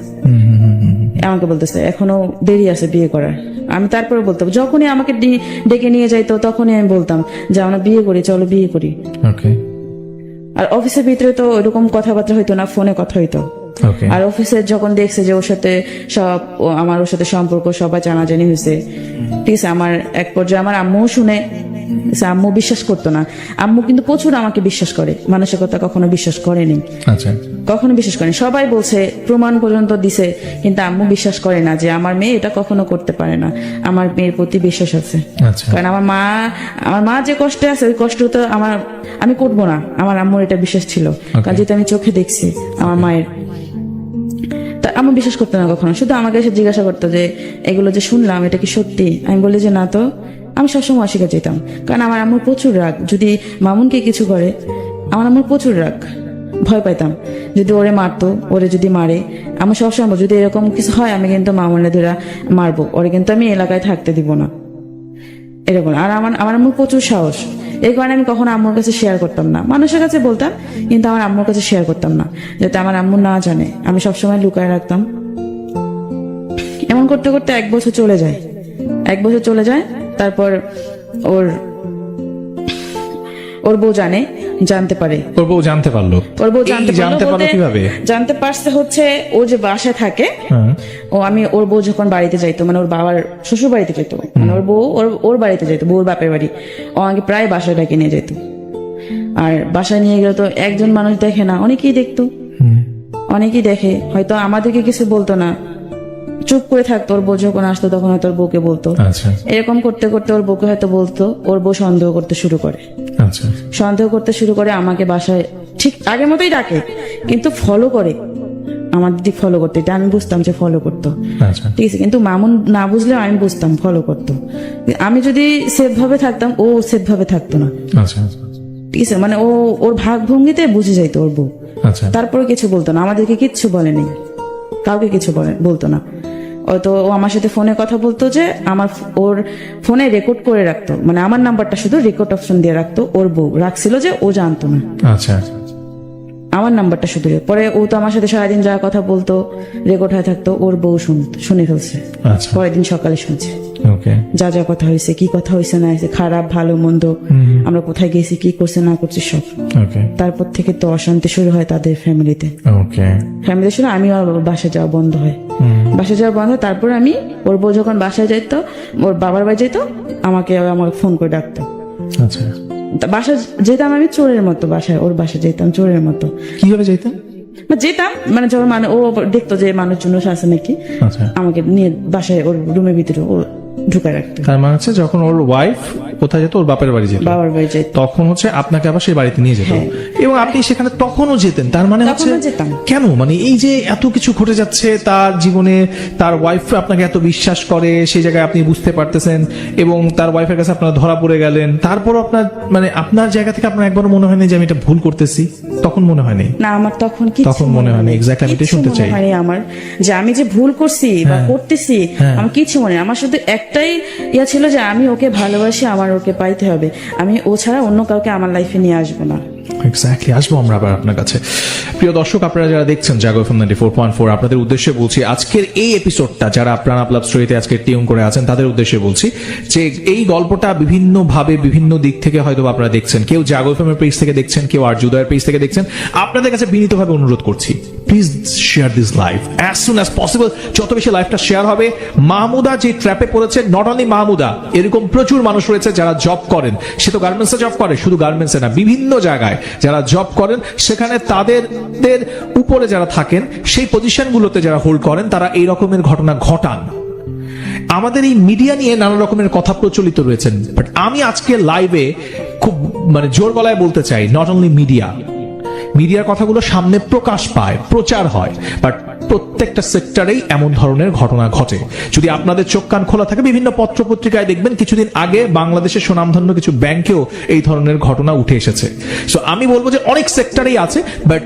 আমাকে বলতেছে এখনো দেরি আছে বিয়ে করার। আমি তারপরে বলতাম, যখনই আমাকে ডেকে নিয়ে যাইতো তখনই আমি বলতাম যে আমরা বিয়ে করি, চলো বিয়ে করি। ওকে, আর অফিসের ভিতরে তো ওইরকম কথাবার্তা হইতো না, ফোনে কথা হইতো। ওকে, আর অফিসে যখন দেখছে যে ওর সাথে আমার ওর সাথে সম্পর্ক সবাই জানাজানি হয়েছে, ঠিক আছে, আমার এক পর্যায়ে আমার আম্মুও শুনে, আম্মু বিশ্বাস করতো না, আম্মু কিন্তু প্রচুর আমাকে বিশ্বাস করে, মানুষের কথা কখনো বিশ্বাস করেনি, আচ্ছা, কখনো বিশ্বাস করেনি, সবাই বলছে, প্রমাণ পর্যন্ত দিছে, কিন্তু আম্মু বিশ্বাস করে না যে আমার মেয়ে এটা কখনো করতে পারে না, আমার মেয়ের প্রতি বিশ্বাস আছে। আচ্ছা, কারণ আমার মা যে কষ্টে আছে ওই কষ্ট তো আমি করবো না, আমার আম্মুর এটা বিশ্বাস ছিল, কারণ যেটা আমি চোখে দেখছি আমার মায়ের। তা আমি বিশ্বাস করতো না কখনো, শুধু আমাকে এসে জিজ্ঞাসা করতো যে এগুলো যে শুনলাম এটা কি সত্যি, আমি বলি যে না, তো আমি সবসময় অস্বীকার যেতাম, কারণ আমার আম্মুর প্রচুর রাগ, যদি মামুনকে কিছু করে আমার আম্মুর প্রচুর রাগ, ভয় পাইতাম যদি ওরে মারতো, ওরে যদি মারে আমি সবসময় যদি এরকম কিছু হয় আমি কিন্তু মামুনের ধরে মারবো, ওরে কিন্তু আমি এলাকায় থাকতে দিব না, এরকম। আর আমার আম্মুর প্রচুর সাহস, এই কারণে আমি কখনো আম্মুর কাছে শেয়ার করতাম না, মানুষের কাছে বলতাম কিন্তু আমার আম্মুর কাছে শেয়ার করতাম না, যাতে আমার আম্মু না জানে, আমি সবসময় লুকায় রাখতাম। এমন করতে করতে 1 বছর চলে যায়, তারপর ওর বউ জানতে পারে, ওর বউ জানতে পারলো, কিভাবে জানতে পারছে হচ্ছে ও যে বাসায় থাকে, ওর বউ যখন বাড়িতে যাইতো, মানে ওর বাবার শ্বশুর বাড়িতে যেত, মানে ওর বউ ওর বাড়িতে যেত, বউর বাপের বাড়ি, ও আমাকে প্রায় বাসায় ডাকে নিয়ে যেত। আর বাসায় নিয়ে গেলে তো একজন মানুষ দেখে না, অনেকেই দেখতো, অনেকেই দেখে, হয়তো আমাদেরকে কিছু বলতো না, চুপ করে থাকতো, ওর বউ যখন আসতো তখন হয়তো ওর বউকে বলতো। এরকম করতে করতে ওর বউকে হয়তো বলতো, ওর বউ সন্দেহ করতে শুরু করে, আমাকে বাসায় ঠিক আগের মতোই ডাকে, কিন্তু ফলো করে, আমার দিদি ফলো করতো, এটা আমি বুঝতাম যে ফলো করতো, ঠিক আছে, কিন্তু মামুন না বুঝলেও আমি বুঝতাম ফলো করতো। আমি যদি সেফ ভাবে থাকতাম ও সেফ ভাবে থাকতো না, ঠিক আছে, মানে ওর ভাগ ভঙ্গিতে বুঝে যাইতো ওর বউ, তারপরে কিছু বলতো না, আমাদেরকে কিচ্ছু বলেনি, কাউকে কিছু বলতো না। হয়তো ও আমার সাথে ফোনে কথা বলতো যে ওর ফোনে রেকর্ড করে রাখতো, মানে আমার নাম্বারটা শুধু রেকর্ড অপশন দিয়ে রাখতো, ওর বউ রাখছিল যে ও জানতো না, আমার নাম্বারটা শুধু। পরে ও তো আমার সাথে সারাদিন যা কথা বলতো রেকর্ড হয়ে থাকতো, ওর বউ শুনে ফেলছে, পরের দিন সকালে শুনছে যা যা কথা হয়েছে, কি কথা হয়েছে না হয়েছে, খারাপ ভালো মন্দ, আমরা কোথায় গেছি, কি করছে না করছি সব। তারপর থেকে তো অশান্তি শুরু হয় তাদের ফ্যামিলিতে, শুরু, আমি বাসায় যাওয়া বন্ধ হয়, তারপর আমি ওর বউ যখন বাসায় যাইতো, ওর বাবার বাড়ি যাইতো, আমাকে ফোন করে ডাকতো। বাসা যেতাম আমি চোরের মতো, ওর বাসায় যেতাম চোরের মতো। কি করে যেতেন? যেতাম মানে যখন ও দেখতো যে মানুষজন আছে নাকি, আচ্ছা, আমাকে নিয়ে বাসায় ওর রুমের ভিতরে ও ঢুকায় রাখতো। তার মানে হচ্ছে যখন ওর ওয়াইফ কোথায় যেত, ওর বাপের বাড়ি যেত, বাবার বাড়ি যেত, তখন হচ্ছে আপনাকে আবার সেই বাড়িতে নিয়ে যেত, এবং আপনি সেখানে তখনও যেতেন। তার মানে হচ্ছে যেতাম কেন, মানে এই যে এত কিছু ঘটে যাচ্ছে তার জীবনে, তার ওয়াইফ আপনাকে এত বিশ্বাস করে, সেই জায়গায় আপনি বুঝতে পারতেছেন, এবং তার ওয়াইফের কাছে আপনারা ধরা পড়ে গেলেন, তারপর আপনার মানে আপনার জায়গা থেকে আপনার একবারও মনে হয়নি যে আমি এটা ভুল করতেছি? তখন মনে হয়নি? না, আমার তখন মনে হয়নি। এক্স্যাক্টলি আমি এটা শুনতে চাই। আমার যে আমি যে ভুল করছি বা করতেছি আমার কিছু মনে নেই। আমার শুধু একটাই ইয়া ছিল যে আমি ওকে ভালোবাসি, আমার ওকে পাইতে হবে, আমি ও ছাড়া অন্য কাউকে আমার লাইফে নিয়ে আসবো না। এক্স্যাক্টলি, আসবো আমরা আবার আপনার কাছে। প্রিয় দর্শক, আপনারা যারা দেখছেন জাগো এফএম 94.4, আপনাদের উদ্দেশ্যে বলছি আজকের এই এপিসোডটা, যারা প্রাণ আপ লাভ স্টোরিতে আজকে টিউন করে আছেন তাদের উদ্দেশ্যে বলছি যে এই গল্পটা বিভিন্ন ভাবে বিভিন্ন দিক থেকে হয়তো আপনারা দেখছেন। কেউ জাগো এফএম এর পেজ থেকে দেখছেন, কেউ আর জুদয়ের পেজ থেকে দেখছেন। আপনাদের কাছে বিনীতভাবে অনুরোধ করছি, please share this live as soon as possible. যত বেশি লাইভটা শেয়ার হবে, মাহমুদা যে ট্র্যাপে পড়েছে, নট অনলি মাহমুদা, এরকম প্রচুর মানুষ রয়েছে যারা জব করেন। সে তো গার্মেন্টসে জব করে, শুধু গার্মেন্টসে না, বিভিন্ন জায়গায় যারা জব করেন, সেখানে তাদের উপরে যারা থাকেন, সেই পজিশনগুলোতে যারা হোল্ড করেন, তারা এই রকমের ঘটনা ঘটান। আমাদের এই মিডিয়া নিয়ে নানা রকমের কথা প্রচলিত রয়েছেন, বাট আমি আজকে লাইভে খুব মানে জোর গলায় বলতে চাই, নট অনলি মিডিয়ার কথাগুলো সামনে প্রকাশ পায়, প্রচার হয়, বাট প্রত্যেকটা সেক্টরেই এমন ধরনের ঘটনা ঘটে। যদি আপনাদের চোখ কান খোলা থাকে, বিভিন্ন পত্র পত্রিকায় দেখবেন কিছুদিন আগে বাংলাদেশের সুনামধন্য কিছু ব্যাংকেও এই ধরনের ঘটনা উঠে এসেছে। সো আমি বলবো যে অনেক সেক্টরেই আছে, বাট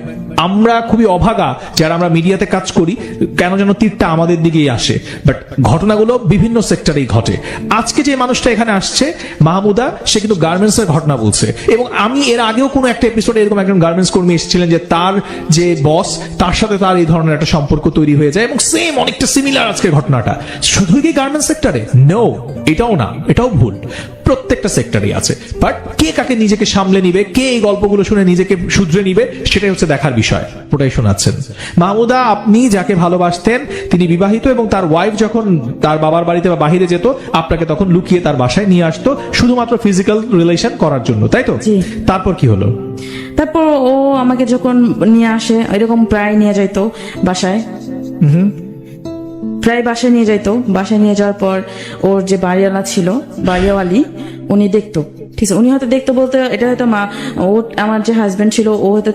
আমরা খুবই অভাগা যারা আমরা মিডিয়াতে কাজ করি, কেন যেন তীরটা আমাদের দিকেই আসে, বাট ঘটনাগুলো বিভিন্ন সেক্টরেই ঘটে। আজকে যে মানুষটা এখানে আসছে মাহমুদা, সে কিন্তু গার্মেন্টস এর ঘটনা বলছে, এবং আমি এর আগেও কোনো একটা এপিসোডে এরকম একজন গার্মেন্টস কর্মী এসেছিলেন যে তার যে বস, তার সাথে তার এই ধরনের একটা সম্পর্ক তৈরি হয়ে যায়, এবং সেম অনেকটা সিমিলার আজকের ঘটনাটা। শুধুই কি গার্মেন্টস সেক্টরে? নো, এটাও না, এটাও ভুল। প্রত্যেকটা সেক্টরেই আছে, বাট কে কাকে নিজেকে সামলে নিবে, কে এই গল্পগুলো শুনে নিজেকে শুধরে নিবে, সেটাই হচ্ছে দেখার বিষয়। ওটাই শোনাচ্ছেন মাহমুদা। আপনি যাকে ভালোবাসতেন তিনি বিবাহিত, এবং তার ওয়াইফ যখন তার বাবার বাড়িতে বা বাহিরে যেত, আপনাকে তখন লুকিয়ে তার বাসায় নিয়ে আসতো শুধুমাত্র ফিজিক্যাল রিলেশন করার জন্য, তাই তো? তারপর কি হলো? তারপর ও আমাকে যখন নিয়ে আসে, এরকম প্রায় নিয়ে যাইতো বাসায়, প্রায় বাসায় নিয়ে যাইতো। বাসায় নিয়ে যাওয়ার পর ওর যে বাড়িওয়ালা ছিল, বাড়িওয়ালি, উনি দেখতো, ঠিক আছে, উনি হয়তো দেখতো বলতে এটা হয়তো ও আমার যে হাজবেন্ড ছিল, ও হয়তো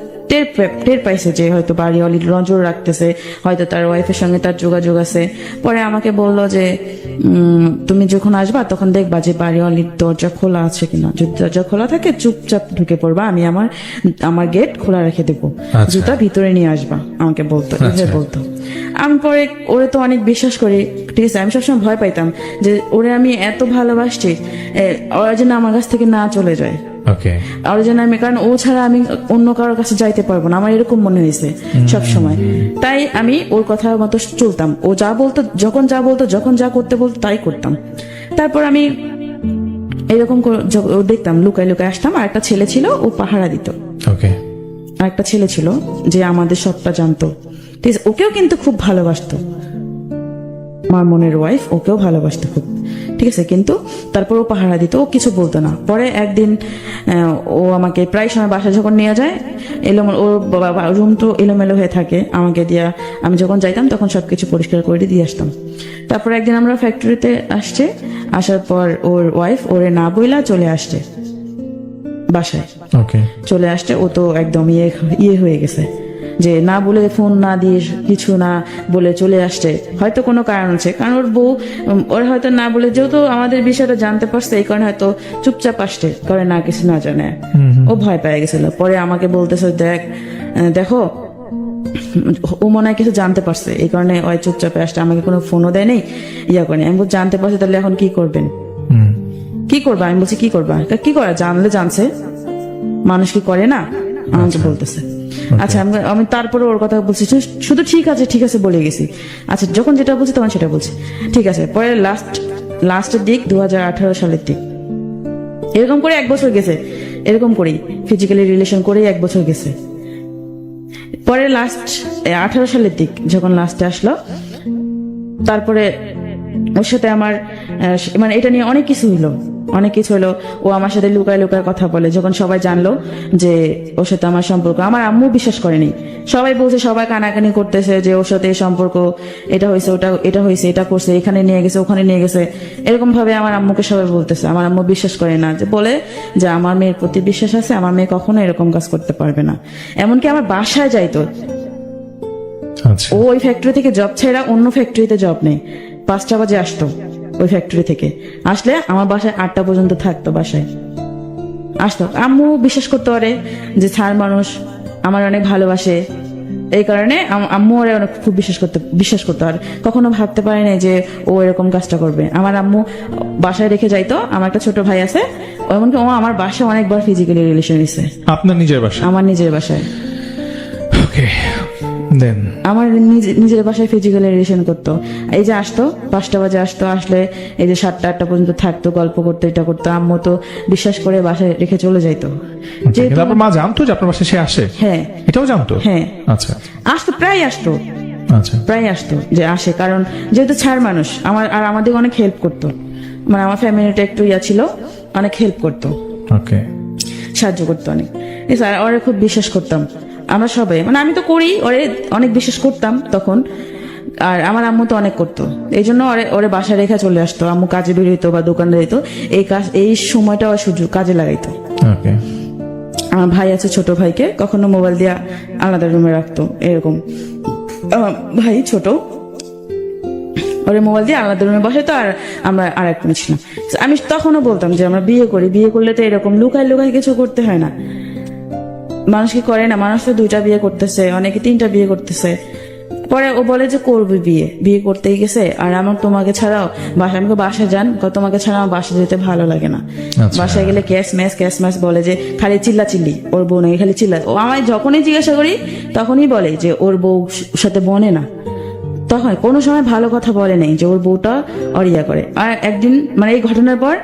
টের পাইছে যে হয়তো বাড়িওয়ালি নজর রাখতেছে, হয়তো তার ওয়াইফের সঙ্গে তার যোগাযোগ আছে। পরে আমাকে বললো যে তুমি যখন আসবা তখন দেখবা যে বাড়িওয়ালির দরজা খোলা আছে কিনা, যদি দরজা খোলা থাকে চুপচাপ ঢুকে পড়বা, আমি আমার গেট খোলা রেখে দেবো, জুতা ভিতরে নিয়ে আসবা, আমাকে বলতো, বলতো। আমি পরে ওরে তো অনেক বিশ্বাস করি, ঠিক আছে, আমি সবসময় ভয় পাইতাম যে ওরে আমি এত ভালোবাসছি, ওরা যেন আমার কাছ থেকে না চলে যায়, আর যেন আমি, কারণ ও ছাড়া আমি অন্য কারোর কাছে যাইতে পারবো না, আমার এরকম মনে হয়েছে সব সময়। তাই আমি ওর কথা মতো চলতাম, ও যা বলতো, যখন যা করতে বলতো তাই করতাম। তারপর আমি এরকম দেখতাম, লুকায় আসতাম। আর একটা ছেলে ছিল, ও পাহারা দিত। আর একটা ছেলে ছিল যে আমাদের সবটা জানতো, ঠিক আছে, ওকেও কিন্তু খুব ভালোবাসতো, আমার মনের ওয়াইফ ওকেও ভালোবাসতো খুব, ঠিক আছে, কিন্তু তারপর ও পাহারা দিত, ও কিছু বলতো না। পরে একদিন ও আমাকে প্রায় সময় বাসায় যখন নিয়ে যায়, ওর রুম তো এলোমেলো হয়ে থাকে, আমাকে দিয়া, আমি যখন যাইতাম তখন সবকিছু পরিষ্কার করে দিয়ে আসতাম। তারপর একদিন আমরা ফ্যাক্টরিতে আসার পর ওর ওয়াইফ ওরে না বইলা চলে আসছে বাসায়, চলে আসছে। ও তো একদম ইয়ে হয়ে গেছে যে না বলে, ফোন না দিয়ে, কিছু না বলে চলে আসছে, হয়তো কোনো কারণ আছে, কারণ ওর বউ ওর হয়তো না বলে, যেহেতু আমাদের বিষয়টা জানতে পারছে, এই কারণে হয়তো চুপচাপ আসছে, করে না কিছু না জানে, ও ভয় পেয়ে গেছিল। পরে আমাকে বলতেছে, দেখো ও মনে হয় কিছু জানতে পারছে, এই কারণে ওই চুপচাপে আসছে, আমাকে কোনো ফোনও দেয় নেই, ইয়া করে। আমি বলছি জানতে পারছে, তাহলে এখন কি করবেন, কি করবা? আমি বলছি কি করবা, কি করা, জানলে জানছে, মানুষ কি করে না, আমাকে বলতেছে। আচ্ছা, আমি তারপরে ওর কথা বলছি, শুধু ঠিক আছে বলে গেছি। আচ্ছা, যখন যেটা বলছি তখন সেটা বলছি, ঠিক আছে। পরে লাস্টের দিক 2018 সালের দিক, এরকম করে 1 বছর গেছে, এরকম করেই ফিজিক্যালি রিলেশন করেই 1 বছর গেছে। পরে 18 সালের দিক যখন লাস্টে আসলো, তারপরে ওর সাথে আমার মানে এটা নিয়ে অনেক কিছু হইলো, অনেক কিছু হলো। ও আমার সাথে লুকায় লুকায় কথা বলে। যখন সবাই জানলো যে ওর সাথে আমার সম্পর্ক, আমার আম্মু বিশ্বাস করেনি। সবাই বলছে, সবাই কানাকানি করতেছে যে ওর সাথে এই সম্পর্ক, এটা হয়েছে, এটা হয়েছে, এটা করছে, এখানে নিয়ে গেছে, ওখানে নিয়ে গেছে, এরকম ভাবে আমার আম্মুকে সবাই বলতেছে। আমার আম্মু বিশ্বাস করে না, যে বলে যে আমার মেয়ের প্রতি বিশ্বাস আছে, আমার মেয়ে কখনো এরকম কাজ করতে পারবে না। এমনকি আমার বাসায় যাইতো, আচ্ছা ও ওই ফ্যাক্টরি থেকে জব ছেড়া অন্য ফ্যাক্টরিতে জব নেই, 5টা বাজে আসতো ওই ফ্যাক্টরি থেকে, আসলে আমার বাসায় 8টা পর্যন্ত থাকতো, বাসায় আসতো। আম্মু বিশ্বাস করতে পারে যে ছাড় মানুষ আমার অনেক ভালোবাসে, এই কারণে আম্মু ওরে অনেক খুব বিশ্বাস করতে পারে। কখনো ভাবতে পারে না যে ও এরকম কাজটা করবে। আমার আম্মু বাসায় রেখে যাইতো। আমার একটা ছোট ভাই আছে, এমনকি ও আমার বাসায় অনেকবার ফিজিক্যালি রিলেশন নিছে। আপনার নিজের বাসা? আমার নিজের বাসায়। ওকে, দেন আমার নিজের বাসায় ফিজিক্যাল রিলেশন করতো। এই যে আসতো 5টা বাজে আসতো, আসলে এই যে 7টা 8টা পর্যন্ত থাকতো, গল্প করতো, এটা করতো। আম্মু তো বিশ্বাস করে বাসায় রেখে চলে যাইতো। কিন্তু আপনার মা জানতো যে আপনার বাসায় সে আসে? হ্যাঁ, এটাও জানতো? হ্যাঁ, আচ্ছা আসতো, প্রায় আসতো। আচ্ছা, প্রায় আসতো যে আসে, কারণ যেহেতু ছাড় মানুষ আমার, আর আমাদের অনেক হেল্প করতো। মানে আমার ফ্যামিলিটা একটু ছিল, অনেক হেল্প করতো, ওকে, সাহায্য করতো অনেক। স্যার ওরা খুব বিশ্বাস করতাম আমরা সবাই, মানে আমি তো করি, ওরে অনেক বিশ্বাস করতাম তখন। আর আমার আম্মু তো অনেক করতো, এই জন্য ওরে বাসায় রেখে চলে আসতো। আম্মু কাজে বেরোইতো বা দোকানে যেত, এই সময়টা ওর সুযোগ কাজে লাগাইতো। ওকে, আমার ভাই আছে, ছোট ভাইকে কখনো মোবাইল দিয়ে আলাদা রুমে রাখতো, এরকম। আমার ভাই ছোট, ওরে মোবাইল দিয়ে আলাদা রুমে বসে তো, আর আমরা আর এক রুমে ছিলাম। আমি তখনও বলতাম যে আমরা বিয়ে করি, বিয়ে করলে তো এরকম লুকায় লুকায় কিছু করতে হয় না। মানুষ কি করে না, মানুষ তো 2টা বিয়ে করতেছে, অনেকে 3টা বিয়ে করতেছে। পরে ও বলে যে করবে বিয়ে করতেই গেছে, আর আমার তোমাকে ছাড়াও আমাকে বাসায় যান, তোমাকে ছাড়া আমার বাসায় যেতে ভালো লাগে না। বাসায় গেলে ক্যাশ ম্যাচ বলে, যে খালি চিল্লি, ওর বউ নাকি খালি চিল্লা। ও আমায় যখনই জিজ্ঞাসা করি তখনই বলে যে ওর বউ সাথে বনে না। তখন কোনো সময় ভালো কথা বলে নেই যে ওর বউটা অরিয়া করে। আর একদিন, মানে এই ঘটনার পর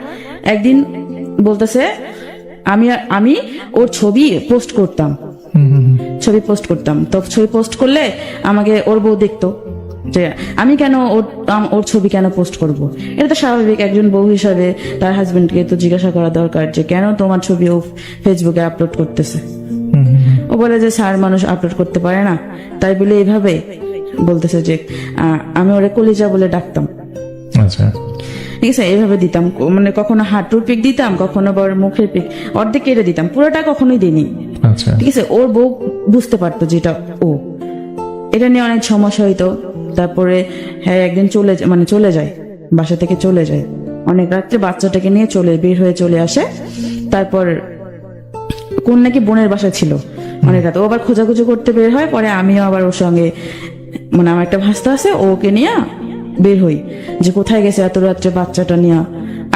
একদিন বলতেছে, আমি ওর ছবি পোস্ট করতাম, তো ছবি পোস্ট করলে আমাকে ওর বউ দেখতো, যে আমি কেন ওর ছবি কেন পোস্ট করব। এটা তো স্বাভাবিক, একজন বউ হিসাবে তার হাজবেন্ডকে তো জিজ্ঞাসা করা দরকার যে কেন তোমার ছবি ও ফেসবুকে আপলোড করতেছে। ও বলে যে স্যার মানুষ আপলোড করতে পারে না, তাই বলে এইভাবে বলতেছে যে আমি ওরে কলিজা বলে ডাকতাম। আচ্ছা, ঠিক আছে, এইভাবে দিতাম, মানে কখনো হাঁটুর পিক দিতাম, কখনো বড় মুখের পিক, অর্ধেক কেটে দিতাম, পুরোটা কখনোই দিইনি। আচ্ছা, ঠিক আছে, ওর বউ বুঝতে পারতো যেটা ও, এটা নিয়ে অনেক সমস্যা হইতো। তারপরে হ্যাঁ একদিন চলে যায়, বাসা থেকে চলে যায় অনেক রাত্রে, বাচ্চাটাকে নিয়ে বের হয়ে চলে আসে। তারপর কোন নাকি বোনের বাসা ছিল অনেক রাত, ও আবার খোঁজাখুঁজি করতে বের হয়। পরে আমিও আবার ওর সঙ্গে, মানে আমার একটা ভাস্তা আছে, ওকে নিয়ে বের হই যে কোথায় গেছে এত রাত্রে বাচ্চাটা নিয়ে।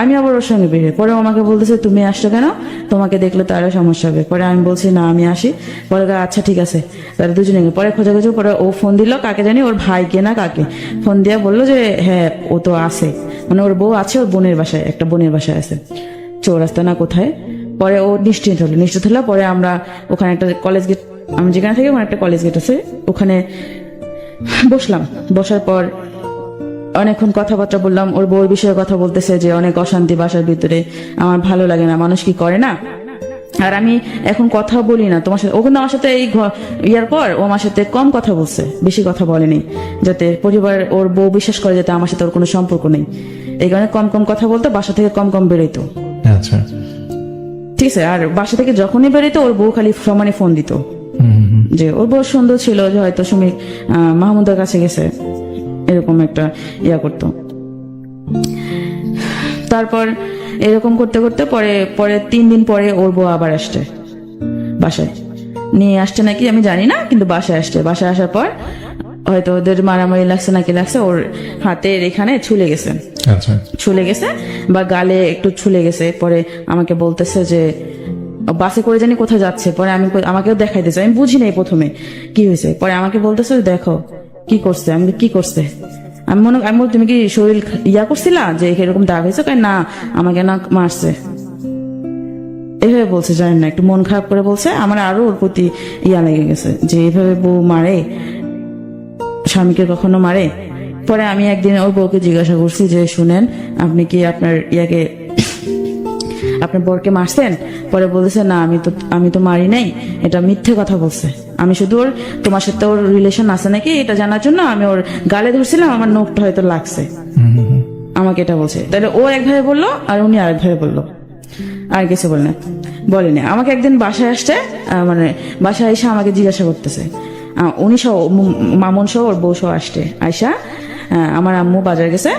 আমি আবার ওর সঙ্গে বের হই। পরে আমাকে বলতেছে তুমি আসছো কেন, তোমাকে দেখলে তো আরো সমস্যা হবে। পরে আমি বলছি না আমি আসি। পরে আচ্ছা ঠিক আছে, তারা দুজনে পরে খোঁজাখুঁজি। পরে ও ফোন দিল, কাকে জানি, ওর ভাইকে না কাকে ফোন দিয়ে বললো যে হ্যাঁ ও তো আছে, মানে ওর বউ আছে, ওর বোনের বাসায়, একটা বোনের বাসায় আছে, চৌরাস্তা না কোথায়। পরে ও নিশ্চিত হলো। পরে আমরা ওখানে একটা কলেজ গেট, আমি যেখানে থাকি ওখানে একটা কলেজ গেট আছে, ওখানে বসলাম। বসার পর অনেকক্ষণ কথাবার্তা বললাম। ওর বউর বিষয়ে কথা বলতেছে যে অনেক অশান্তি বাসার ভিতরে, আমার ভালো লাগে না, মানুষ কি করে না। আর আমি এখন কথা বলি না তোমার সাথে। ও কিন্তু আমার সাথে এই ইয়ার পর ও আমার সাথে কম কথা বলছে, বেশি কথা বলেনি, যাতে পরিবার ওর বউ বিশ্বাস করে যাতে আমার সাথে ওর কোনো সম্পর্ক নেই। এই কারণে কম কথা বলতো, বাসা থেকে কম বেরোইতো। আচ্ছা, ঠিক আছে। আর বাসা থেকে যখনই বেরোইতো ওর বউ খালি সমানে ফোন দিত যে ওর বউ সুন্দর ছিল, যে হয়তো সুমিক মাহমুদের কাছে গেছে, এরকম একটা ইয়া করতো। তারপর এরকম করতে করতে পরে 3 দিন পরে ওর বউ আবার আসছে বাসায়, নিয়ে আসছে নাকি আমি জানি না, কিন্তু বাসায় আসছে। বাসায় আসার পর হয়তো ওদের মারামারি লাগছে নাকি লাগছে, ওর হাতের এখানে ছুলে গেছে বা গালে একটু ছুলে গেছে। পরে আমাকে বলতেছে যে বাসে করে জানি কোথায় যাচ্ছে। পরে আমাকেও দেখাইতেছে, আমি বুঝি নাই প্রথমে কি হয়েছে। পরে আমাকে বলতেছে দেখো কি করছে। আমি কি করছে, আমি তুমি কি শরীর ইয়া করছিলা যে এরকম দাগ হয়েছে? না, আমাকে না মারছে, এভাবে বলছে। জানেন না, একটু মন খারাপ করে বলছে। আমার আরো ওর প্রতি ইয়া লেগে গেছে যে এইভাবে বউ মারে, স্বামীকে কখনো মারে। পরে আমি একদিন ওর বউকে জিজ্ঞাসা করছি যে শুনেন, আপনি কি আপনার ইয়াকে আপনার বরকে মারছেন? পরে বলতেছে না, আমি তো মারি নাই, এটা মিথ্যে কথা বলছে। আমি শুধু ওর তোমার সাথে ওর রিলেশন আছে নাকি এটা জানার জন্য আমি ওর গালে ধরছিলাম, আমার নোখটা হয়তো লাগছে, আমাকে এটা বলছে। তাহলে ও একভাবে বললো আর উনি আরেকভাবে বললো, আর কিছু বলেনি। আমাকে একদিন বাসায় আসছে, মানে বাসায় এসে আমাকে জিজ্ঞাসা করতেছে, উনি সহ মামুন সহ ওর বউ সহ আসছে, আয়সা আমার আম্মু বাজারে গেছে,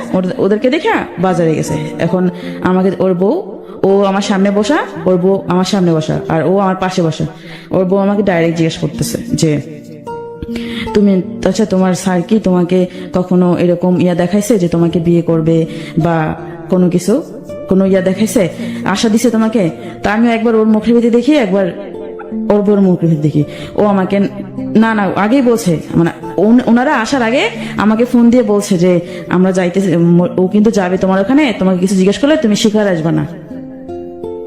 ওদেরকে দেখা বাজারে গেছে। এখন আমাকে ওর বউ, ও আমার সামনে বসা, ওর বউ আমার সামনে বসা, আর ও আমার পাশে বসা। ওর বউ আমাকে ডাইরেক্ট জিজ্ঞেস করতেছে যে তুমি, আচ্ছা তোমার স্যার কি তোমাকে কখনো এরকম দেখাইছে যে তোমাকে বিয়ে করবে বা কোনো কিছু, কোনো দেখাইছে, আশা দিছে তোমাকে? তা আমি একবার ওর মুখের ভিতরে দেখি, একবার ওর বউর মুখের ভিতরে দেখি। ও আমাকে না আগেই বলছে, মানে ওনারা আসার আগে আমাকে ফোন দিয়ে বলছে যে আমরা যাইতেছি, ও কিন্তু যাবে তোমার ওখানে, তোমাকে কিছু জিজ্ঞেস করলে তুমি শিকার আসবে না,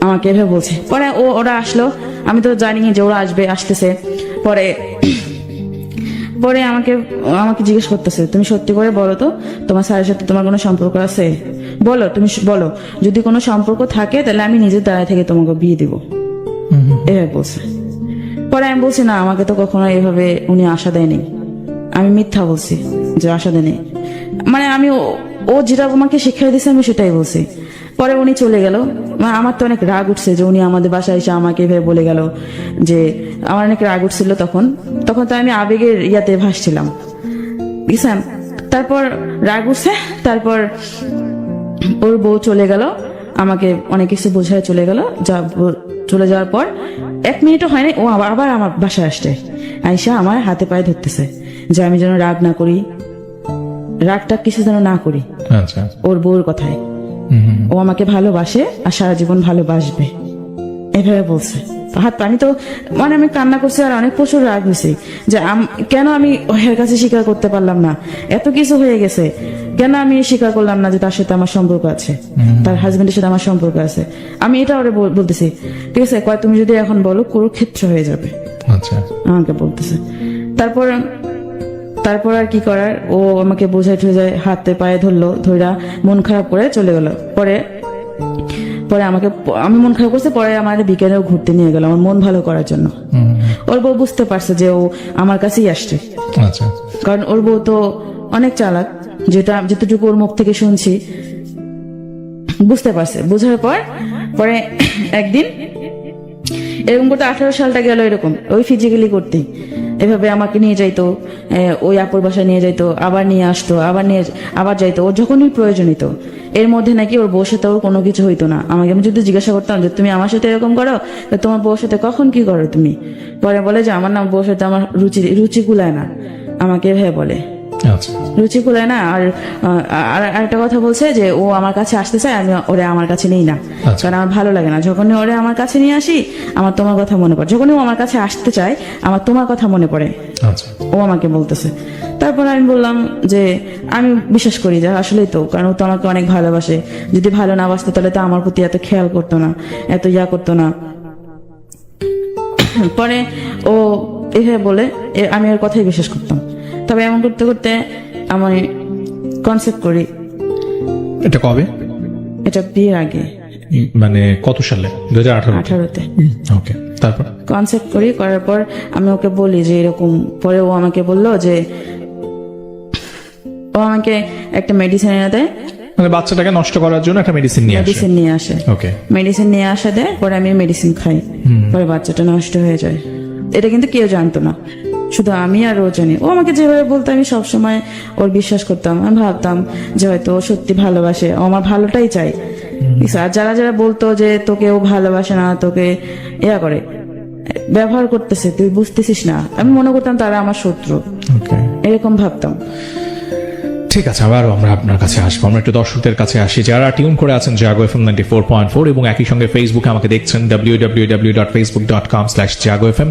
আমাকে এভাবে বলছে। পরে ওরা আসলো, আমি তো জানি যে ওরা আসতেছে। পরে আমাকে জিজ্ঞেস করতেছে, তুমি সত্যি করে বলো তো তোমার স্যারের সাথে তোমার কোনো সম্পর্ক আছে? বলো, তুমি বলো, যদি কোনো সম্পর্ক থাকে তাহলে আমি নিজের দাঁড়ায় থেকে তোমাকে বিয়ে দিব, এভাবে বলছে। পরে আমি বলছি না, আমাকে তো কখনো এভাবে উনি আশা দেয়নি, আমি মিথ্যা বলছি যে আশা দেয়নি, মানে আমি ও যেটা আমাকে শিক্ষা দিয়েছে আমি সেটাই বলছি। পরে উনি চলে গেল, আমার তো অনেক রাগ উঠছে যে উনি আমাদের বাসায় এসে আমাকে এভাবে বলে গেল, যে আমার অনেক রাগ উঠছিল তখন তো আমি আবেগের ভাসছিলাম, বুঝছেন। তারপর রাগ উঠছে, তারপর ওর বউ চলে গেল, আমাকে অনেক কিছু বোঝায় চলে গেল। চলে যাওয়ার পর 1 মিনিটও হয় নাই, ও আবার আমার বাসায় আসছে, আইসা আমার হাতে পায়ে ধরতেছে যে আমি যেন রাগ না করি, রাগটা কিছু যেন না করি, ওর বউর কথায়। ও আমাকে ভালোবাসে আর সারা জীবন ভালোবাসবে, এভাবে বলছে। আমি তো মানে আমি কান্না করছি আর অনেক প্রচুর রাগ হয়েছে যে কেন আমি ওর কাছে স্বীকার করতে পারলাম না, এত কিছু হয়ে গেছে, কেন আমি স্বীকার করলাম না যে তার সাথে আমার সম্পর্ক আছে, তার হাজবেন্ডের সাথে আমার সম্পর্ক আছে। আমি এটা ওরে বলতেছি, ঠিক আছে তুমি যদি এখন বলো কুরুক্ষেত্র হয়ে যাবে, আমাকে বলতেছে। তারপর আর কি করার, ও আমাকে বোঝাই ঠোঝায় হাতে পায়ে ধরলো, ধরা মন খারাপ করে চলে গেল। পরে আমি মন খারাপ করছে, পরে আমার বিকেলেও ঘুরতে নিয়ে গেল আমার মন ভালো করার জন্য। ওর বউ বুঝতে পারছে যে ও আমার কাছেই আসছে, কারণ ওর বউ তো অনেক চালাক, যেটুকু ওর মুখ থেকে শুনছি বুঝতে পারছে। বোঝার পরে একদিন এরকম করতে 18 সালটা গেল, এরকম ওই ফিজিক্যালি করতেই এভাবে আমাকে নিয়ে যাইতো, ওই আপুর বাসায় নিয়ে যাইতো, আবার নিয়ে আসতো, আবার যাইতো, ওর যখনই প্রয়োজন হইতো। এর মধ্যে নাকি ওর বউর সাথে ওর কোনো কিছু হইতো না। আমি যদি জিজ্ঞাসা করতাম যে তুমি আমার সাথে এরকম করো, তোমার বউর সাথে কখন কি করো তুমি? পরে বলে যে আমার না বউর সাথে আমার রুচি কুলায় না, আমাকে এভাবে বলে, রুচি কুলায় না। আর একটা কথা বলছে যে ও আমার কাছে আসতে চায়, আমি ওরে আমার কাছে নেই না, কারণ আমার ভালো লাগে না। যখনই ওরে আমার কাছে নিয়ে আসি আমার তোমার কথা মনে পড়ে, যখনই ও আমার কাছে আসতে চায় আমার তোমার কথা মনে পড়ে, ও আমাকে বলতেছে। তারপর আমি বললাম যে আমি বিশ্বাস করি যে আসলেই তো, কারণ ও তো আমাকে অনেক ভালোবাসে, যদি ভালো না বাসতো তাহলে তো আমার প্রতি এত খেয়াল করতো না, এত করতো না। পরে ও এভাবে বলে আমি ওর কথাই বিশ্বাস করতাম। তবে এমন করতে করতে আমি কনসেপ্ট করি। এটা কবে? এটা বিয়ের আগে, মানে কত সালে? 2018-তে। ওকে। তারপর কনসেপ্ট করার পর আমি ওকে বলি যে এরকম। পরে ও আমাকে বললো যে ও আমাকে একটা মেডিসিন এনে দেয়, মানে বাচ্চাটাকে নষ্ট করার জন্য একটা মেডিসিন নিয়ে আসে। ওকে। মেডিসিন নিয়ে আসা দেয়, পরে আমি মেডিসিন খাই, পরে বাচ্চাটা নষ্ট হয়ে যায়। এটা কিন্তু কেউ জানতো না, শুধু আমি আর ও জানি। ও আমাকে যেভাবে বলতো আমি সবসময় ওর বিশ্বাস করতাম। আমি ভাবতাম যে হয়তো ও সত্যি ভালোবাসে, ও আমার ভালোটাই চাই। আর যারা বলতো যে তোকে ও ভালোবাসে না, তোকে করে ব্যবহার করতেছে, তুই বুঝতেছিস না, আমি মনে করতাম তারা আমার শত্রু, এরকম ভাবতাম। ঠিক আছে, আবার আমরা আপনার কাছে আসবো। আমরা একটু দর্শকদের কাছে আসি যারা টিউন করে আছেন জাগো FM 94.4 এবং একই সঙ্গে ফেসবুকে আমাকে দেখছেন www.facebook.com/jagofm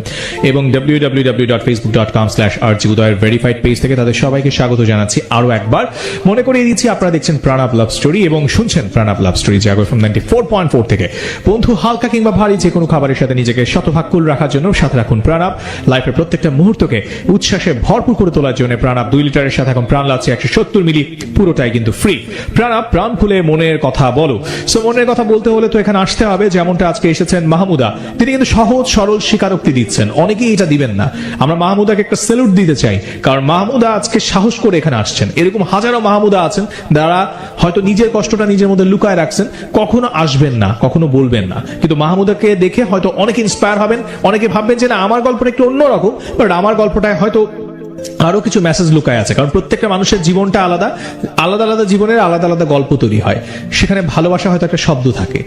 এবং www.facebook.com/rjudoyer ভেরিফাইড পেজ থেকে। তাদের সবাইকে স্বাগত জানাচ্ছি আরো একবার। মনে করিয়ে দিচ্ছি আপনারা দেখছেন প্রাণাপ লাভ স্টোরি এবং শুনছেন প্রাণাপ লাভ স্টোরি জাগো FM 94.4 থেকে। বন্ধু, হালকা কিংবা ভারী যে কোনো খাবারের সাথে নিজেকে শতভাগ কুল রাখার জন্য সাথে রাখুন প্রাণাপ। লাইফের প্রত্যেকটা মুহূর্তকে উচ্ছ্বাসে ভরপুর করে তোলার জন্য প্রাণাপ 2 লিটারের সাথে এখন প্রাণ লাগছে 170 $75 মিলি, পুরোটাই কিন্তু ফ্রি। প্রাণ খুলে মনের কথা বলো। সো মনের কথা বলতে হলে তো এখানে আসতে হবে। যেমনটা আজকে এসেছেন মাহমুদা, তিনি কিন্তু সহজ সরল স্বীকারোক্তি দিচ্ছেন, অনেকেই এটা দিবেন না। আমরা মাহমুদাকে একটা স্যালুট দিতে চাই, কারণ মাহমুদা আজকে সাহস করে এখানে আসছেন। এরকম হাজারো মাহমুদা আছেন যারা হয়তো নিজের কষ্টটা নিজের মধ্যে লুকায় রাখছেন, কখনো আসবেন না, কখনো বলবেন না, কিন্তু মাহমুদাকে দেখে হয়তো অনেকে ইন্সপায়ার হবেন, অনেকে ভাববেন যে না আমার গল্পটা একটু অন্যরকম, বাট আমার গল্পটায় হয়তো আরো কিছু মেসেজ লুকায় আছে। কারণ প্রত্যেকটা মানুষের জীবনটা আলাদা, আলাদা আলাদা জীবনের আলাদা আলাদা গল্প তৈরি হয়, সেখানে ভালোবাসা হয়তো একটা শব্দ থাকে।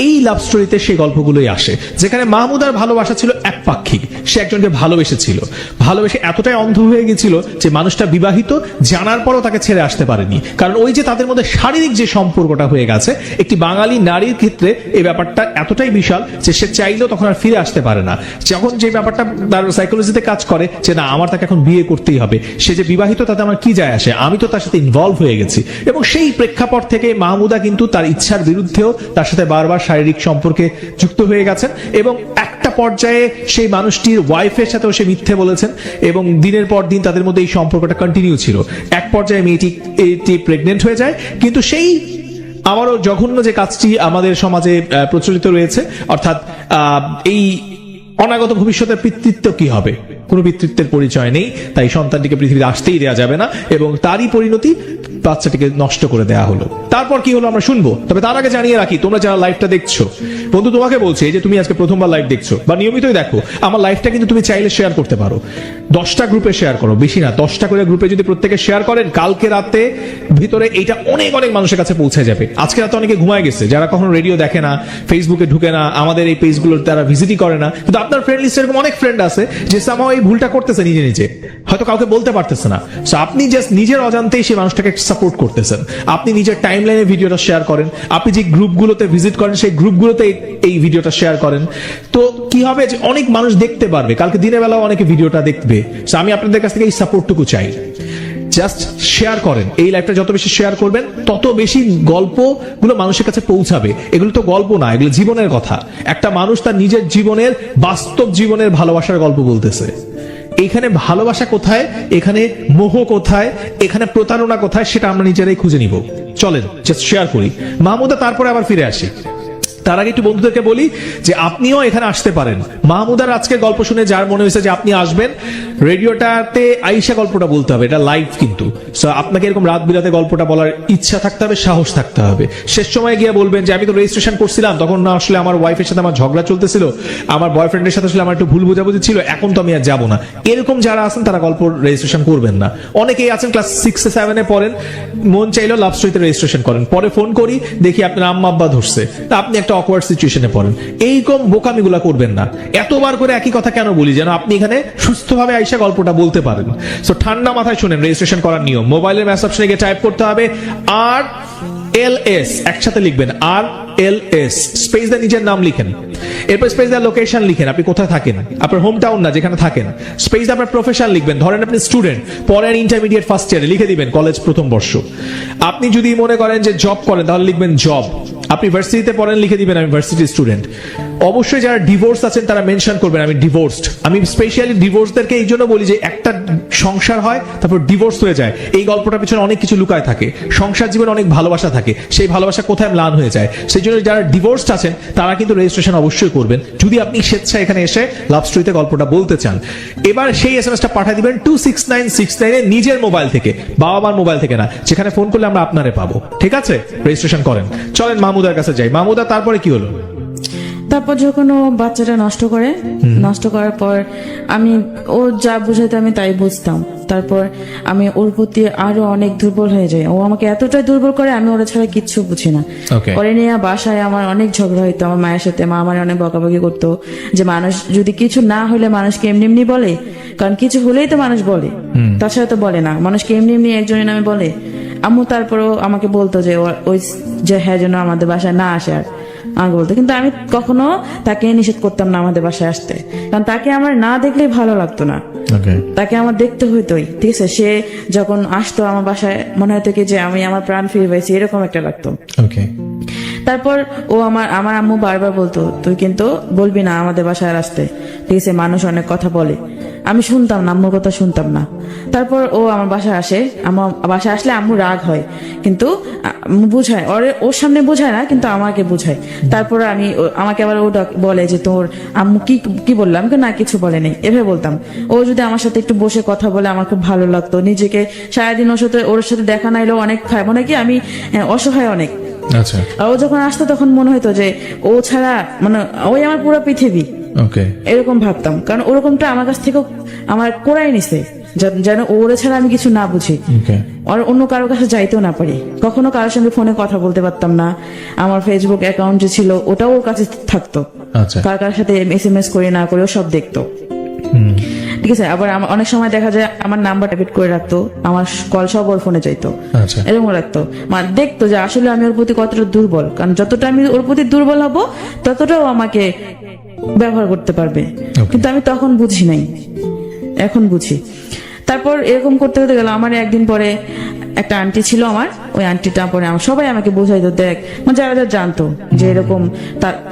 এই লাভ স্টোরিতে সেই গল্পগুলোই আসে, যেখানে মাহমুদার ভালোবাসা ছিল একপাক্ষিক। সে একজনকে ভালোবেসেছিল, ভালোবেসে এতটাই অন্ধ হয়ে গেছিল যে মানুষটা বিবাহিত জানার পরও তাকে ছেড়ে আসতে পারেনি। কারণ ওই যে তাদের মধ্যে শারীরিক যে সম্পর্কটা হয়ে গেছে, একটি বাঙালি নারীর ক্ষেত্রে এই ব্যাপারটা এতটাই বিশাল যে সে চাইলেও তখন আর ফিরে আসতে পারে না। যখন যে ব্যাপারটা তার সাইকোলজিতে কাজ করে যে না আমার তাকে এখন বিয়ে করতেই হবে, সে যে বিবাহিত তাতে আমার কি যায় আসে, আমি তো তার সাথে ইনভলভ হয়ে গেছি। এবং সেই প্রেক্ষাপট থেকে মাহমুদা কিন্তু তার ইচ্ছার বিরুদ্ধেও তার সাথে বারবার শারীরিক সম্পর্কে যুক্ত হয়ে গেছেন, এবং একটা পর্যায়ে সেই মানুষটির ওয়াইফের সাথেও সে মিথ্যে বলেছেন, এবং দিনের পর দিন তাদের মধ্যে এই সম্পর্কটা কন্টিনিউ ছিল। এক পর্যায়ে মেয়েটি প্রেগনেন্ট হয়ে যায়। কিন্তু সেই আমারও জঘন্য যে কাজটি আমাদের সমাজে প্রচলিত রয়েছে, অর্থাৎ এই অনাগত ভবিষ্যতের পিতৃত্ব কি হবে, কোনো পিতৃত্বের পরিচয় নেই, তাই সন্তানটিকে পৃথিবীতে আসতেই দেওয়া যাবে না, এবং তারই পরিণতি বাচ্চাটিকে নষ্ট করে দেওয়া হলো। তারপর কি হলো আমরা শুনবো, তবে তার আগে জানিয়ে রাখি, তোমরা যারা লাইভটা দেখছো, বন্ধু তোমাকে বলছে যে তুমি আজকে প্রথমবার লাইভ দেখছো বা নিয়মিতই দেখো, আমার লাইভটা কিন্তু তুমি চাইলে শেয়ার করতে পারো। 10টা গ্রুপে শেয়ার করো, বেশি না, 10টা করে গ্রুপে যদি প্রত্যেকে শেয়ার করেন, কালকে রাতে ভিতরে এইটা অনেক অনেক মানুষের কাছে পৌঁছে যাবে। আজকে রাতে অনেকে ঘুমায় গেছে, যারা কখনো রেডিও দেখে না, ফেসবুকে ঢুকে না, আমাদের এই পেজগুলোর তারা ভিজিটই করে না, কিন্তু আপনার ফ্রেন্ড লিস্টে এরকম অনেক ফ্রেন্ড আছে যে সামহাও এই ভুলটা করতেছে নিজে নিজে, হয়তো কাউকে বলতে পারতেছে না। সো আপনি জাস্ট নিজের অজান্তেই সেই মানুষটাকে সাপোর্ট করতেছেন। আপনি নিজের টাইমলাইনে ভিডিওটা শেয়ার করেন, আপনি যে গ্রুপগুলোতে ভিজিট করেন সেই গ্রুপগুলোতে এই ভিডিওটা শেয়ার করেন, তো কি হবে যে অনেক মানুষ দেখতে পারবে, কালকে দিনের বেলাও অনেকে ভিডিওটা দেখবে। সো আমি আপনাদের কাছ থেকে এই সাপোর্টটুকু চাই, জাস্ট শেয়ার করেন। এই লাইভটা যত বেশি শেয়ার করবেন, তত বেশি গল্পগুলো মানুষের কাছে পৌঁছাবে। এগুলো তো গল্প না, এগুলো জীবনের কথা। একটা মানুষ তার নিজের জীবনের, বাস্তব জীবনের ভালোবাসার গল্প বলতেছে। এখানে ভালোবাসা কোথায়, এখানে মোহ কোথায়, এখানে প্রতারণা কোথায়, সেটা আমরা নিজেরাই খুঁজে নিব। চলেন জাস্ট শেয়ার করি। মাহমুদা তারপরে আবার ফিরে আসি। তার আগে একটু বন্ধুদেরকে বলি যে আপনিও এখানে আসতে পারেন। মাহমুদার আজকের গল্প শুনে যার মনে হয়েছে যে আপনি আসবেন, রেডিওটাতে আইসা গল্পটা বলতে হবে, এটা লাইভ কিন্তু। সো আপনাকে এরকম রাত বিরাতে গল্পটা বলার ইচ্ছা থাকতে হবে, সাহস থাকতে হবে। শেষ সময় গিয়ে বলবেন যে আমি তো রেজিস্ট্রেশন করছিলাম, তখন না আসলে আমার ওয়াইফের সাথে আমার ঝগড়া চলতেছিল, আমার বয়ফ্রেন্ডের সাথে আসলে আমার একটু ভুল বোঝাবুঝি ছিল, এখন তো আমি আর যাবো না। এরকম যারা আছেন তারা গল্প রেজিস্ট্রেশন করবেন না। অনেকেই আছেন ক্লাস 6-7 পড়েন, মন চাইলেও লাভ স্টোরিতে রেজিস্ট্রেশন করেন, পরে ফোন করি দেখি আপনার আম্মা আব্বা ধরছে, তা আপনি একটা অকওয়ার্ড সিচুয়েশনে পড়েন। এইরকম বোকামিগুলা করবেন না। এতবার করে একই কথা কেন বলি, যেন আপনি এখানে সুস্থভাবে আইসা গল্পটা বলতে পারেন। সো ঠান্ডা মাথায় শুনেন রেজিস্ট্রেশন করার নিয়ম। মোবাইলের মেসেজ অপশনে গিয়ে টাইপ করতে হবে RLS, একসাথে লিখবেন RLS, স্পেস দিয়ে নিজের নাম লিখেন, এরপর স্পেস দিয়ে লোকেশন লিখেন, আপনি কোথায় থাকেন, আপনার হোম টাউন না যেখানে থাকেন, স্পেস দিয়ে আপনার প্রফেশন লিখবেন, ধরেন আপনি স্টুডেন্ট, পরের ইন্টারমিডিয়েট ফার্স্ট ইয়ারে লিখে দিবেন কলেজ প্রথম বর্ষ। আপনি যদি মনে করেন যে জব করেন তাহলে লিখবেন জব। আপনি ভার্সিটিতে পড়েন, লিখে দিবেন আমি ভার্সিটি স্টুডেন্ট। অবশ্যই যারা ডিভোর্স আছেন তারা মেনশন করবেন আমি ডিভোর্সড। আমি স্পেশালি ডিভোর্সদেরকে এই জন্য বলি যে একটা সংসার হয় তারপর ডিভোর্স হয়ে যায়, এই গল্পটার পিছনে অনেক কিছু লুকায় থাকে। সংসার জীবনে অনেক ভালোবাসা থাকে, সেই ভালোবাসা কোথায় ম্লান হয়ে যায়। সেই জন্য যারা ডিভোর্সড আছেন তারা কিন্তু রেজিস্ট্রেশন অবশ্যই করবেন, যদি আপনি স্বেচ্ছায় এখানে এসে লাভ স্টোরিতে গল্পটা বলতে চান। এবার সেই এসএমএসটা পাঠিয়ে দিবেন 26969 নিজের মোবাইল থেকে, বাবা মার মোবাইল থেকে না, যেখানে ফোন করলে আমরা আপনারে পাবো। ঠিক আছে, রেজিস্ট্রেশন করেন। চলেন মাহমুদার কাছে যাই। মাহমুদা তারপরে কি হলো? তারপর যখন ও বাচ্চাটা নষ্ট করার পর আমি ও যা বুঝাইতো আমি তাই বুঝতাম। তারপর আমি ওর প্রতি আরো অনেক দুর্বল হয়ে যাই। ও আমাকে এতটাই দুর্বল করে, আমি ওরা ছাড়া কিচ্ছু বুঝি না। পরে নিয়ে বাসায় আমার অনেক ঝগড়া হইতো আমার মায়ের সাথে। মা আমার অনেক বকাবকি করতো যে মানুষ যদি কিছু না হলে মানুষকে এমনি এমনি বলে, কারণ কিছু হলেই তো মানুষ বলে, তাছাড়া তো বলে না। মানুষকে এমনি এমনি একজনের নামে বলে। আম্মু তারপরও আমাকে বলতো যে ওই যে হ্যাঁ যেন আমাদের বাসায় না আসে আর আমাকে বলতো, কিন্তু আমি কখনো তাকে নিষেধ করতাম না আমাদের বাসায় আসতে, কারণ তাকে আমার না দেখলেই ভালো লাগতো না, তাকে আমার দেখতে হইতোই। ঠিক আছে, সে যখন আসতো আমার বাসায় মনে হতো কি যে আমি আমার প্রাণ ফিরে পাইছি, এরকম একটা লাগতো। তারপর ও আমার আম্মু বারবার বলতো তুই কিন্তু বলবি না আমাদের বাসায় আসতে, ঠিক আছে, মানুষ অনেক কথা বলে। আমি শুনতাম না, আম্মুর কথা শুনতাম না। তারপর ও আমার বাসায় আসে, আমার বাসায় আসলে আম্মু রাগ হয়, কিন্তু আম্মু বুঝায়, ওর সামনে বোঝায় না, কিন্তু আমাকে বুঝায়। তারপর আমাকে আবার ও বলে যে তোর আম্মু কি বললাম, না কিছু বলে নেই, এভাবে বলতাম। ও যদি আমার সাথে একটু বসে কথা বলে আমার খুব ভালো লাগতো। নিজেকে সারাদিন ওর সাথে দেখা নাইলেও অনেক খায়, মানে কি আমি অসহায় অনেক। আচ্ছা। আর ও যখন আসতো তখন মনে হতো যে ও ছাড়া মানে ওই আমার পুরো পৃথিবী, ওকে, এরকম ভাবতাম। কারণ ওরকমটা আমার কাছ থেকে আমার কোরাই নিছে, যেন ওরে ছাড়া আমি কিছু না বুঝি, আর অন্য কারোর কাছে যাইতেও না পারি। কখনো কারোর সঙ্গে ফোনে কথা বলতে পারতাম না। আমার ফেসবুক অ্যাকাউন্ট যে ছিল ওটাও ওর কাছে থাকতো, আচ্ছা, কার সাথে SMS করে না করে ও সব দেখতো, ঠিক আছে। আবার অনেক সময় দেখা যায় আমার নাম্বার ট্যাবেট করে রাখতো, আমার কল সব ওর ফোনে যাইতো, আচ্ছা, এরকম রাখতো। মানে দেখতো যে আসলে আমি ওর প্রতি কতটা দুর্বল, কারণ যতটা আমি ওর প্রতি দুর্বল হব ততটাও আমাকে ব্যবহার করতে পারবে। কিন্তু আমি তখন বুঝি নাই, এখন বুঝি। তারপর এরকম করতে করতে গেল। আমার একদিন পরে একটা আন্টি ছিল আমার, ওই আন্টিটা পরে সবাই আমাকে বোঝাইতো, দেখ মানে যারা যারা জানতো যে এরকম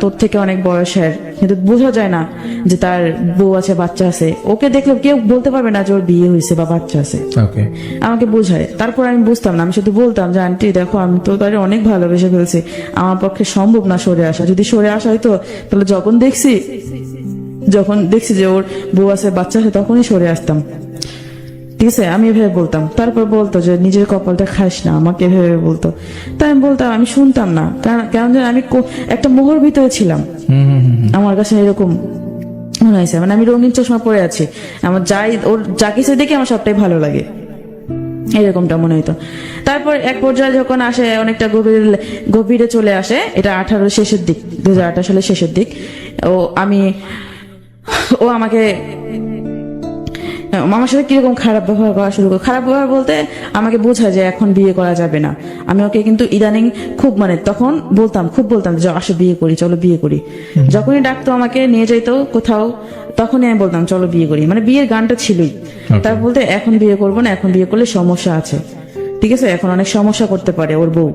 তোর থেকে অনেক বয়সের, কিন্তু বোঝা যায় না যে তার বউ আছে, বাচ্চা আছে। ওকে দেখলে কেউ বলতে পারবে না যে ওর বিয়ে হয়েছে বা বাচ্চা আছে, আমাকে বোঝায়। তারপর আমি বুঝতাম না, আমি শুধু বলতাম যে আন্টি দেখো আমি তো তারে অনেক ভালোবেসে ফেলছি, আমার পক্ষে সম্ভব না সরে আসা। যদি সরে আসা হয়তো তাহলে যখন দেখছি যে ওর বউ আছে, বাচ্চা আছে, তখনই সরে আসতাম, ঠিক আছে। আমি এভাবে বলতাম। তারপর বলতো যে নিজের কপালটা খাস না, আমাকে এভাবে বলতো। তাই আমি বলতাম, আমি শুনতাম না, কেন যেন আমি একটা মোহর ভিতরে ছিলাম। আমার কাছে এরকম মনে হয়েছে, মানে আমি রঙিন চশমা পরে আছি, আমার ওর যা কিছু দেখে আমার সবটাই ভালো লাগে, এরকমটা মনে হইতো। তারপর এক পর্যায়ে যখন আসে, অনেকটা গভীরে চলে আসে, এটা 2018 শেষের দিক, 2018 সালের শেষের দিক। ও আমাকে আমার সাথে কিরকম খারাপ ব্যবহার করা শুরু করে। খারাপ ব্যবহার বলতে আমাকে বোঝায় যে এখন বিয়ে করা যাবে না। আমি ওকে কিন্তু ইদানিং খুব তখন খুব বলতাম যে আসো বিয়ে করি, চলো বিয়ে করি। যখনই ডাকতো আমাকে নিয়ে যাইতো কোথাও, তখনই আমি বলতাম চলো বিয়ে করি, মানে বিয়ের গানটা ছিলই। তার বলতে এখন বিয়ে করবো না, এখন বিয়ে করলে সমস্যা আছে, ঠিক আছে, এখন অনেক সমস্যা করতে পারে ওর বউ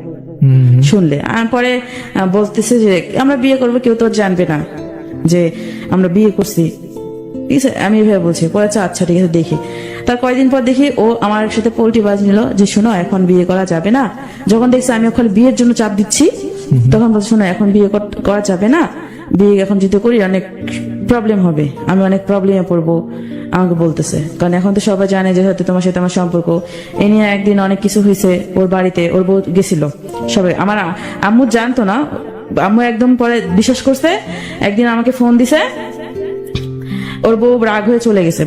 শুনলে। আর পরে বলতেছে যে আমরা বিয়ে করবো, কেউ তো জানবে না যে আমরা বিয়ে করছি, ঠিক আছে। আমি এভাবে বলছি। পরে আচ্ছা ঠিক আছে দেখি। তার কয়েকদিন পর দেখি ও আমার সাথে পোল্টি বাজ নিল যে শোনো এখন বিয়ে করা যাবে না। যখন দেখছি আমি ওখানে বিয়ের জন্য চাপ দিচ্ছি, তখন বলছে শোনো এখন বিয়ে করা যাবে না, বিয়ে এখন যদি করি অনেক প্রবলেম হবে, আমি অনেক প্রবলেমে পড়বো, আমাকে বলতেছে। কারণ এখন তো সবাই জানে যে হয়তো তোমার সাথে আমার সম্পর্ক। এ নিয়ে একদিন অনেক কিছু হয়েছে ওর বাড়িতে, ওর বউ গেছিল, সবাই আমার আম্মু জানতো না, আম্মু একদম পরে বিশ্বাস করছে। একদিন আমাকে ফোন দিছে, ওর বউ রাগ হয়ে চলে গেছে,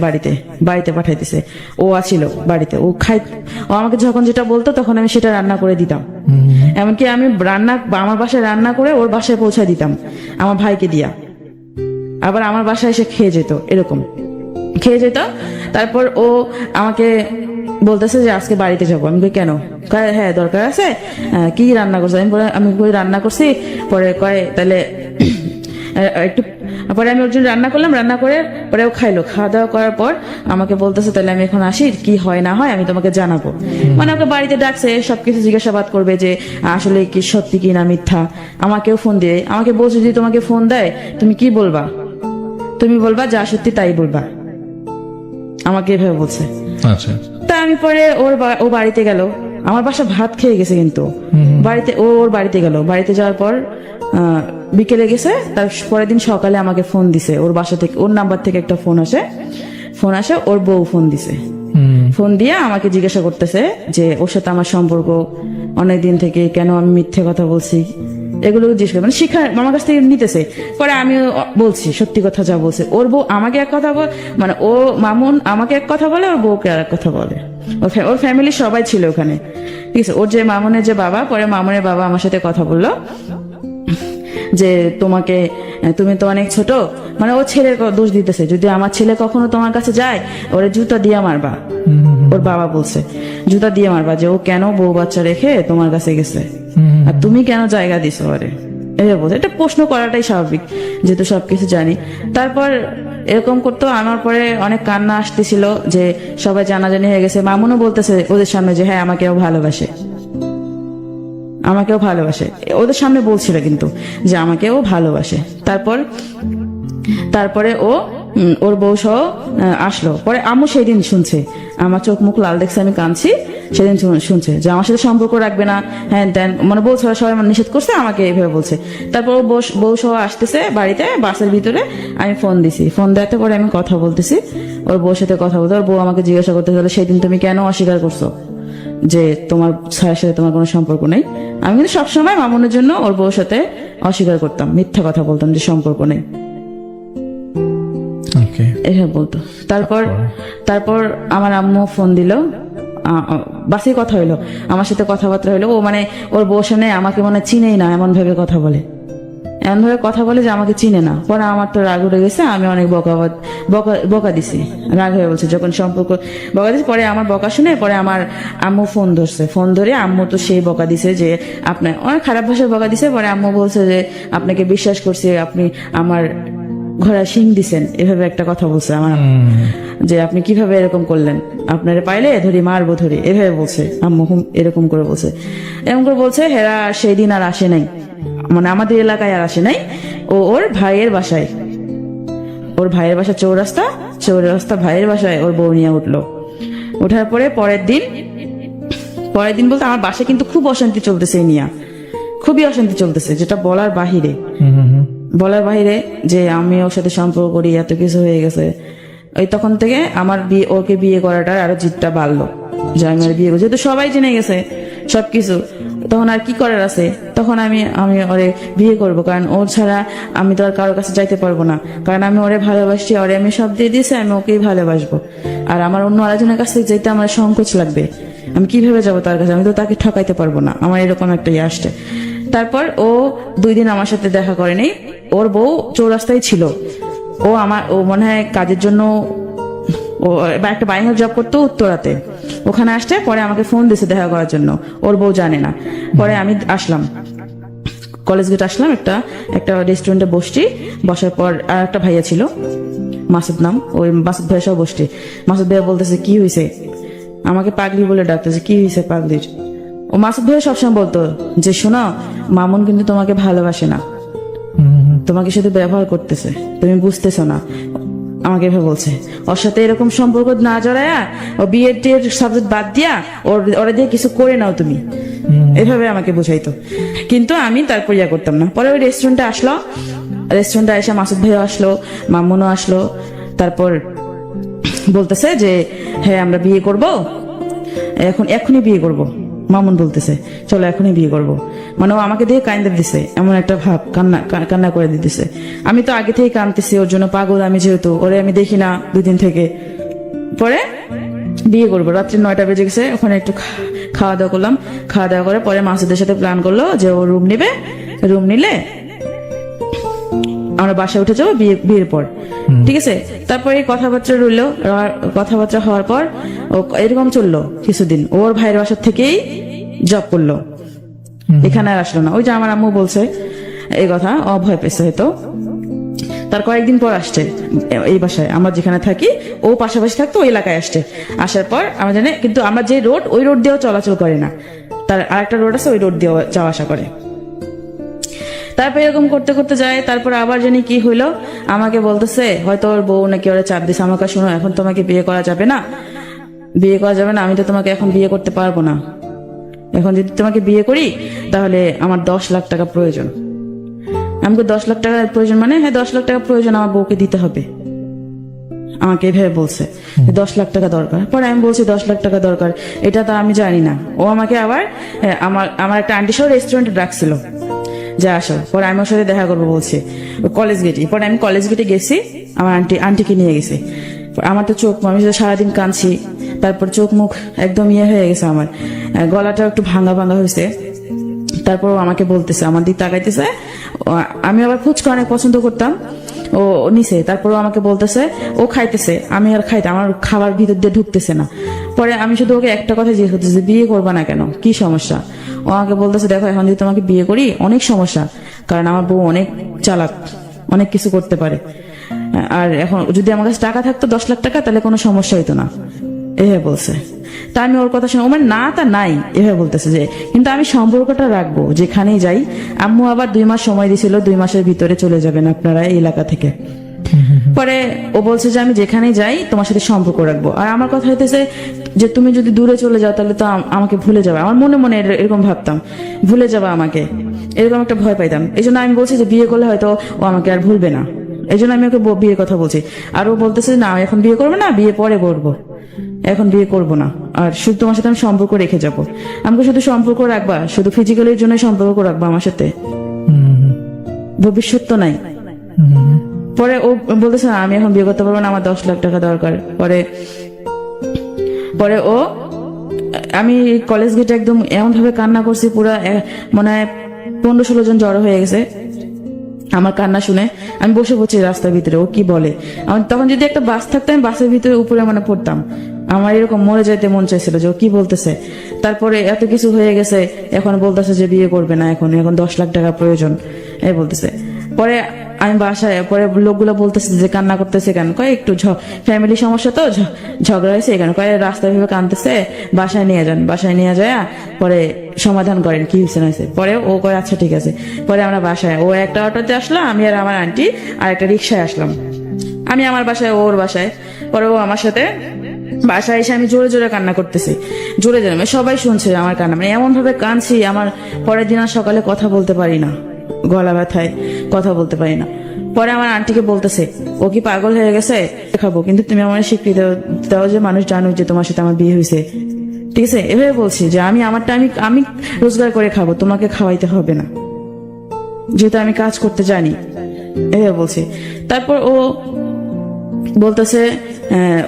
বাড়িতে পাঠাইতেছে। ও আসিল বাড়িতে, ও আমাকে যখন যেটা বলতো তখন আমি সেটা রান্না করে দিতাম। এমনকি আমি আমার বাসায় রান্না করে ওর বাসায় পৌঁছায় দিতাম আমার ভাইকে দিয়া, আবার আমার বাসায় এসে খেয়ে যেত, এরকম খেয়ে যেত। তারপর ও আমাকে বলতেছে যে আজকে বাড়িতে যাবো। আমি কই কেন? হ্যাঁ দরকার আছে। কি রান্না করছো? আমি কই রান্না করছি। পরে কয় তাহলে একটু পরে আমি ওর জন্য রান্না করলাম, রান্না করে পরে ও খাইলো। খাওয়া দাওয়া করার পর আমাকে বলতেছে তাহলে আমি এখন আসি, কি হয় না হয় আমি তোমাকে জানাবো। মানে ওকে বাড়িতে ডাকছে, সবকিছু জিজ্ঞাসাবাদ করবে যে আসলে কি সত্যি কি না মিথ্যা। আমাকেও ফোন দিয়ে আমাকে বলছে যদি তোমাকে ফোন দেয় তুমি কি বলবা? তুমি বলবা যা সত্যি তাই বলবা, আমাকে এভাবে বলছে। আচ্ছা। তা আমি পরে ও বাড়িতে গেল, আমার বাসা ভাত খেয়ে গেছে, কিন্তু ওর বাড়িতে গেল। বাড়িতে যাওয়ার পর বিকেলে গেছে, তার পরের দিন সকালে আমাকে ফোন দিছে। ওর বাসা থেকে ওর নাম্বার থেকে একটা ফোন আসে, ওর বউ ফোন দিছে। ফোন দিয়ে আমাকে জিজ্ঞাসা করতেছে যে ওর সাথে আমার সম্পর্ক অনেকদিন থেকে, কেন আমি মিথ্যে কথা বলছি, এগুলো জিজ্ঞেস করে, মানে শিক্ষা আমার কাছ থেকে নিতেছে। পরে আমি বলছি সত্যি কথা যা বলছে। ওর বউ আমাকে এক কথা মানে ও মামুন আমাকে এক কথা বলে, ওর বউকে আর এক কথা বলে। ওর ফ্যামিলি সবাই ছিল ওখানে, ঠিক আছে। ওর যে মামুনের যে বাবা, পরে মামুনের বাবা আমার সাথে কথা বললো যে তুমি তো অনেক ছোট, মানে ও ছেলের দোষ দিতেছে, যদি আমার ছেলে কখনো তোমার কাছে যায় ওরে জুতা দিয়ে মারবা। ওর বাবা বলছে জুতা দিয়ে মারবা, যে ও কেন বউ বাচ্চা রেখে তোমার কাছে গেছে, আর তুমি কেন জায়গা দিছো ওরে, এটা বলছে। এটা প্রশ্ন করাটাই স্বাভাবিক, যেহেতু সবকিছু জানি। তারপর এরকম করতো। আমার পরে অনেক কান্না আসতেছিল যে সবাই জানাজানি হয়ে গেছে। মামুনও বলতেছে ওদের সামনে যে হ্যাঁ আমাকেও ভালোবাসে, আমাকেও ভালোবাসে, ওদের সামনে বলছিল কিন্তু যে আমাকেও ভালোবাসে। তারপরে ও ওর বউ সহ আসলো। পরে আম্মু সেই দিন শুনছে, আমার চোখ মুখ লাল দেখছে, আমি কাঁদছি, সেদিন শুনছে যে আমার সাথে সম্পর্ক রাখবে না, হ্যাঁ দেন মানে বলছে, সবাই মানে নিষেধ করছে, আমাকে এইভাবে বলছে। তারপর ও বউ সহ আসতেছে বাড়িতে, বাসের ভিতরে আমি ফোন দিছি। ফোন দেওয়াতে পরে আমি কথা বলতেছি, ওর বউর সাথে কথা বলতে। ওর বউ আমাকে জিজ্ঞাসা করতে হলো, সেদিন তুমি কেন অস্বীকার করছো যে তোমার স্যারের সাথে তোমার কোনো সম্পর্ক নেই? আমি কিন্তু সবসময় মামুনের জন্য ওর বউর সাথে অস্বীকার করতাম, মিথ্যা কথা বলতাম যে সম্পর্ক নেই, এসব বলতো। তারপর আমার আম্মু ফোন দিল, বাসে কথা হইলো, আমার সাথে কথাবার্তা হইলো। ও মানে ওর বউ সামনে আমাকে মনে চিনেই না, এমন ভাবে কথা বলে যে আমাকে চিনে না। পরে আমার তো রাগ উঠে গেছে, আমি অনেক বকা দিছি, রাগ হয়ে বলছে যখন সম্পর্ক বকা দিছি। পরে আমার বকা শুনে পরে আমার আম্মু ফোন ধরে আম্মু তো সেই বকা দিছে যে আপনার অনেক খারাপ ভাষায় বকা দিছে। পরে আম্মু বলছে যে আপনাকে বিশ্বাস করছি, আপনি আমার ঘোড়া শিং দিছেন, এভাবে একটা কথা বলছে আমার, যে আপনি কিভাবে এরকম করলেন, আপনারে পাইলে ধরি মারবো ধরি, এভাবে বলছে আম্মু, এরকম করে বলছে। হেরা সেই দিন আর আসে নাই, মানে আমাদের এলাকায় আর আসে নাই। ওর ভাইয়ের বাসায় চৌরাস্তা ভাইয়ের বাসায় ওর বউ নিয়ে উঠলো। ওঠার পরে পরের দিন বলতে আমার বাসায় কিন্তু খুব অশান্তি চলতেছে, খুবই অশান্তি চলতেছে, যেটা বলার বাহিরে যে আমি ওর সাথে সম্পর্ক করি, এত কিছু হয়ে গেছে। ওই তখন থেকে আমার ওকে বিয়ে করাটার আরো জিদটা বাড়লো, যে আমি আর বিয়ে করছি, যেহেতু সবাই জেনে গেছে সবকিছু, তখন আর কি করার আছে। তখন আমি ওরে বিয়ে করব, কারণ ওর ছাড়া আমি তো আর কারোর কাছে যাইতে পারবো না, কারণ আমি ওরে ভালোবাসি, ওরে আমি সব দিয়ে দিয়েছি, আমি ওকেই ভালোবাসবো। আর আমার অন্য আরেকজনের কাছে যেতে আমার সংকোচ লাগবে, আমি কিভাবে যাবো তার কাছে, আমি তো তাকে ঠকাইতে পারবো না, আমার এরকম একটা ইয়ে আসছে। তারপর ও 2 দিন আমার সাথে দেখা করেনি, ওর বউ চৌরাস্তায় ছিল। ও মনে হয় কাজের জন্য একটা বাইরের জব করতো উত্তরাতে, ওখানে আসতে পরে আমাকে ফোন দিছে দেখা করার জন্য, ওর বউ জানে না। পরে আমি আসলাম, কলেজ গেট আসলাম, একটা রেস্টুরেন্টে বসার পর আর একটা ভাইয়া ছিল, মাসুদ নাম, ওই মাসুদ ভাইয়া সব বসছি। মাসুদ ভাইয়া বলতেছে কি হয়েছে, আমাকে পাগলি বলে ডাকতেছে, কি হয়েছে পাগলির? ও মাসুদ ভাইয়া সবসময় বলতো যে শোনো, মামুন কিন্তু তোমাকে ভালোবাসে না, তোমাকে শুধু ব্যবহার করতেছে, তুমি বুঝতেছো না, আমাকে এভাবে বলছে। ওর সাথে এরকম সম্পর্ক না জড়ায়া, ও বিয়ের সাবজেক্ট বাদ দিয়া ওরা দিয়ে কিছু করে নাও তুমি, এভাবে আমাকে বুঝাইতো। কিন্তু আমি তারপর ইয়া করতাম না। পরে ওই রেস্টুরেন্টে এসে মাসুদ ভাইও আসলো, মামুনও আসলো। তারপর বলতেছে যে হ্যাঁ আমরা বিয়ে করব, এখনই বিয়ে করব। মামুন বলতেছে চলো এখনই বিয়ে করব, মানে ও আমাকে দিয়ে কান্দে দিছে, এমন একটা ভাব, কান্না করে দিতেছে। আমি তো আগে থেকেই কাঁদতেছি ওর জন্য, পাগল আমি যেহেতু, ওরে আমি দেখি না 2 দিন থেকে। পরে বিয়ে করবো, রাত্রি 9টা বেজে গেছে, ওখানে একটু খাওয়া দাওয়া করলাম। খাওয়া দাওয়া করে পরে মাসুদের সাথে প্ল্যান করলো যে ও রুম নিলে আমরা বাসায় উঠে যাবো বিয়ের পর, ঠিক আছে। তারপরে কথাবার্তা হওয়ার পর ও এরকম চললো কিছুদিন। ওর ভাইয়ের বাসার থেকেই জব করলো, এখানে আর আসলো না। ওই যে আমার আম্মু বলছে এই কথা, ও ভয় পেয়েছে হয়তো। তার কয়েকদিন পর আসছে এই বাসায়, আমরা যেখানে থাকি ও পাশাপাশি থাকতো, ওই এলাকায় আসার পর আমরা জানি, কিন্তু আমরা যে ওই রোড দিয়েও চলাচল করে না, তার আরেকটা রোড আছে, ওই রোড দিয়েও যাওয়া আসা করে। তারপর এরকম করতে করতে যায়। তারপর আবার জানি কি হইলো, আমাকে বলতেছে হয়তো ওর বউ নাকি ওরা চাপ দিছে আমাকে, শোনো এখন তোমাকে বিয়ে করা যাবে না, আমি তো তোমাকে এখন বিয়ে করতে পারবো না, এখন যদি তোমাকে বিয়ে করি তাহলে আমার 10 লাখ টাকা প্রয়োজন। আমাকে 10 লাখ টাকার প্রয়োজন, মানে হ্যাঁ 10 লাখ টাকা প্রয়োজন, আমার বউকে দিতে হবে। আমাকে এভাবে বলছে 10 লাখ টাকা দরকার। পরে আমি বলছি 10 লাখ টাকা দরকার, এটা তো আমি জানি না। ও আমাকে আবার আমার একটা আন্টি সহ রেস্টুরেন্টে ডাকছিল যে আসো। পরে আমি ওর সাথে দেখা করবো বলছি কলেজ গেটে। পরে আমি কলেজ গেটে গেছি, আমার আন্টিকে নিয়ে গেছি। আমার তো আমি সারাদিন কাঁদছি, তারপর চোখ মুখ একদম হয়ে গেছে, আমার গলাটা একটু ভাঙা হয়েছে। তারপর আমাকে বলতেছে, আমার দিক তাকাইতেছে। আমি আবার ফুচকা অনেক পছন্দ করতাম, ও নিছে। তারপর আমাকে বলতেছে, ও খাইতেছে, আমি আর আমার খাবার ভিতর দিয়ে ঢুকতেছে না। পরে আমি শুধু ওকে একটা কথা জিজ্ঞেস করতেছি, বিয়ে করবা না কেন, কি সমস্যা? ও আমাকে বলতেছে, দেখো এখন যদি তোমাকে বিয়ে করি অনেক সমস্যা, কারণ আমার বউ অনেক চালাক, অনেক কিছু করতে পারে। আর এখন যদি আমার কাছে টাকা থাকতো 10 লাখ টাকা, তাহলে কোনো সমস্যা হইতো না। এভাবে বলছে। তা আমি ওর কথা শুনে ও মানে না তা নাই এভাবে বলতেছে যে কিন্তু আমি সম্পর্কটা রাখবো যেখানেই যাই। আম্মু আবার 2 মাস সময় দিয়েছিল, 2 মাসের ভিতরে চলে যাবেন আপনারা এই এলাকা থেকে। পরে ও বলছে যে আমি যেখানেই যাই তোমার সাথে সম্পর্ক রাখবো। আর আমার কথা হইতেছে যে তুমি যদি দূরে চলে যাও তাহলে তো আমাকে ভুলে যাবে। আমার মনে মনে এরকম ভাবতাম, ভুলে যাবে আমাকে, এরকম একটা ভয় পাইতাম। এই জন্য আমি বলছি যে বিয়ে করলে হয়তো ও আমাকে আর ভুলবে না, এই জন্য আমি ওকে বিয়ের কথা বলছি। আর ও বলতেছে না এখন বিয়ে করবে না, বিয়ে পরে করবো, এখন বিয়ে করবো না, আর শুধু তোমার সাথে আমি সম্পর্ক রেখে যাবো। আমাকে শুধু সম্পর্ক রাখবা, শুধু ফিজিক্যালির জন্য সম্পর্ক রাখবা আমার সাথে, ভবিষ্যৎ তো নাই। পরে ও বলতেছে না আমি এখন বিয়ে করতে পারবো না, আমার 10 লাখ টাকা দরকার। পরে ও আমি কলেজ গেটে একদম এমন ভাবে কান্না করছি, পুরা মনে হয় 15-16 জন জড়ো হয়ে গেছে আমার কান্না শুনে। আমি বসে পড়ছি রাস্তার ভিতরে, ও কি বলে। আমার তখন যদি একটা বাস থাকতো আমি বাসের ভিতরে উপরে মানে পড়তাম। আমার এরকম মরে যাইতে মন চাইছিল যে ও কি বলতেছে। তারপরে এত কিছু হয়ে গেছে, এখন বলতেছে যে বিয়ে করবে না, এখন 10 লাখ টাকা প্রয়োজন এই বলতেছে। পরে আমি বাসায়, পরে লোকগুলো বলতেছে যে কান্না করতেছে কেন, কয় একটু ফ্যামিলি সমস্যা তো ঝগড়া হয়েছে এখানে, কয় রাস্তায় ভেবে কাঁদতেছে, বাসায় নিয়ে যান, বাসায় নিয়ে যায় পরে সমাধান করেন কি হয়েছে না হয়েছে। পরে ও কয় আচ্ছা ঠিক আছে। পরে আমরা বাসায়, ও একটা অটোতে আসলো, আমি আর আমার আন্টি আর একটা রিক্সায় আসলাম। আমি আমার বাসায়, ওর বাসায়। পরে ও আমার সাথে বাসায় এসে আমি জোরে জোরে কান্না করতেছি, জোরে জোরে, সবাই শুনছে আমার কান্না, মানে এমন ভাবে কাঁদছি আমার পরের দিন আর সকালে কথা বলতে পারি না, গলা ব্যথায় কথা বলতে পারি না। পরে আমার আন্টিকে বলতেছে ও কি পাগল হয়ে গেছে, খাবো কিন্তু তুমি আমার স্বীকৃতি দাও যে মানুষ জানুক যে তোমার সাথে আমার বিয়ে হয়েছে, ঠিক আছে। এভাবে বলছি যে আমি আমারটা আমি রোজগার করে খাবো, তোমাকে খাওয়াইতে হবে না, যেহেতু আমি কাজ করতে জানি, এভাবে বলছি। তারপর ও বলতেছে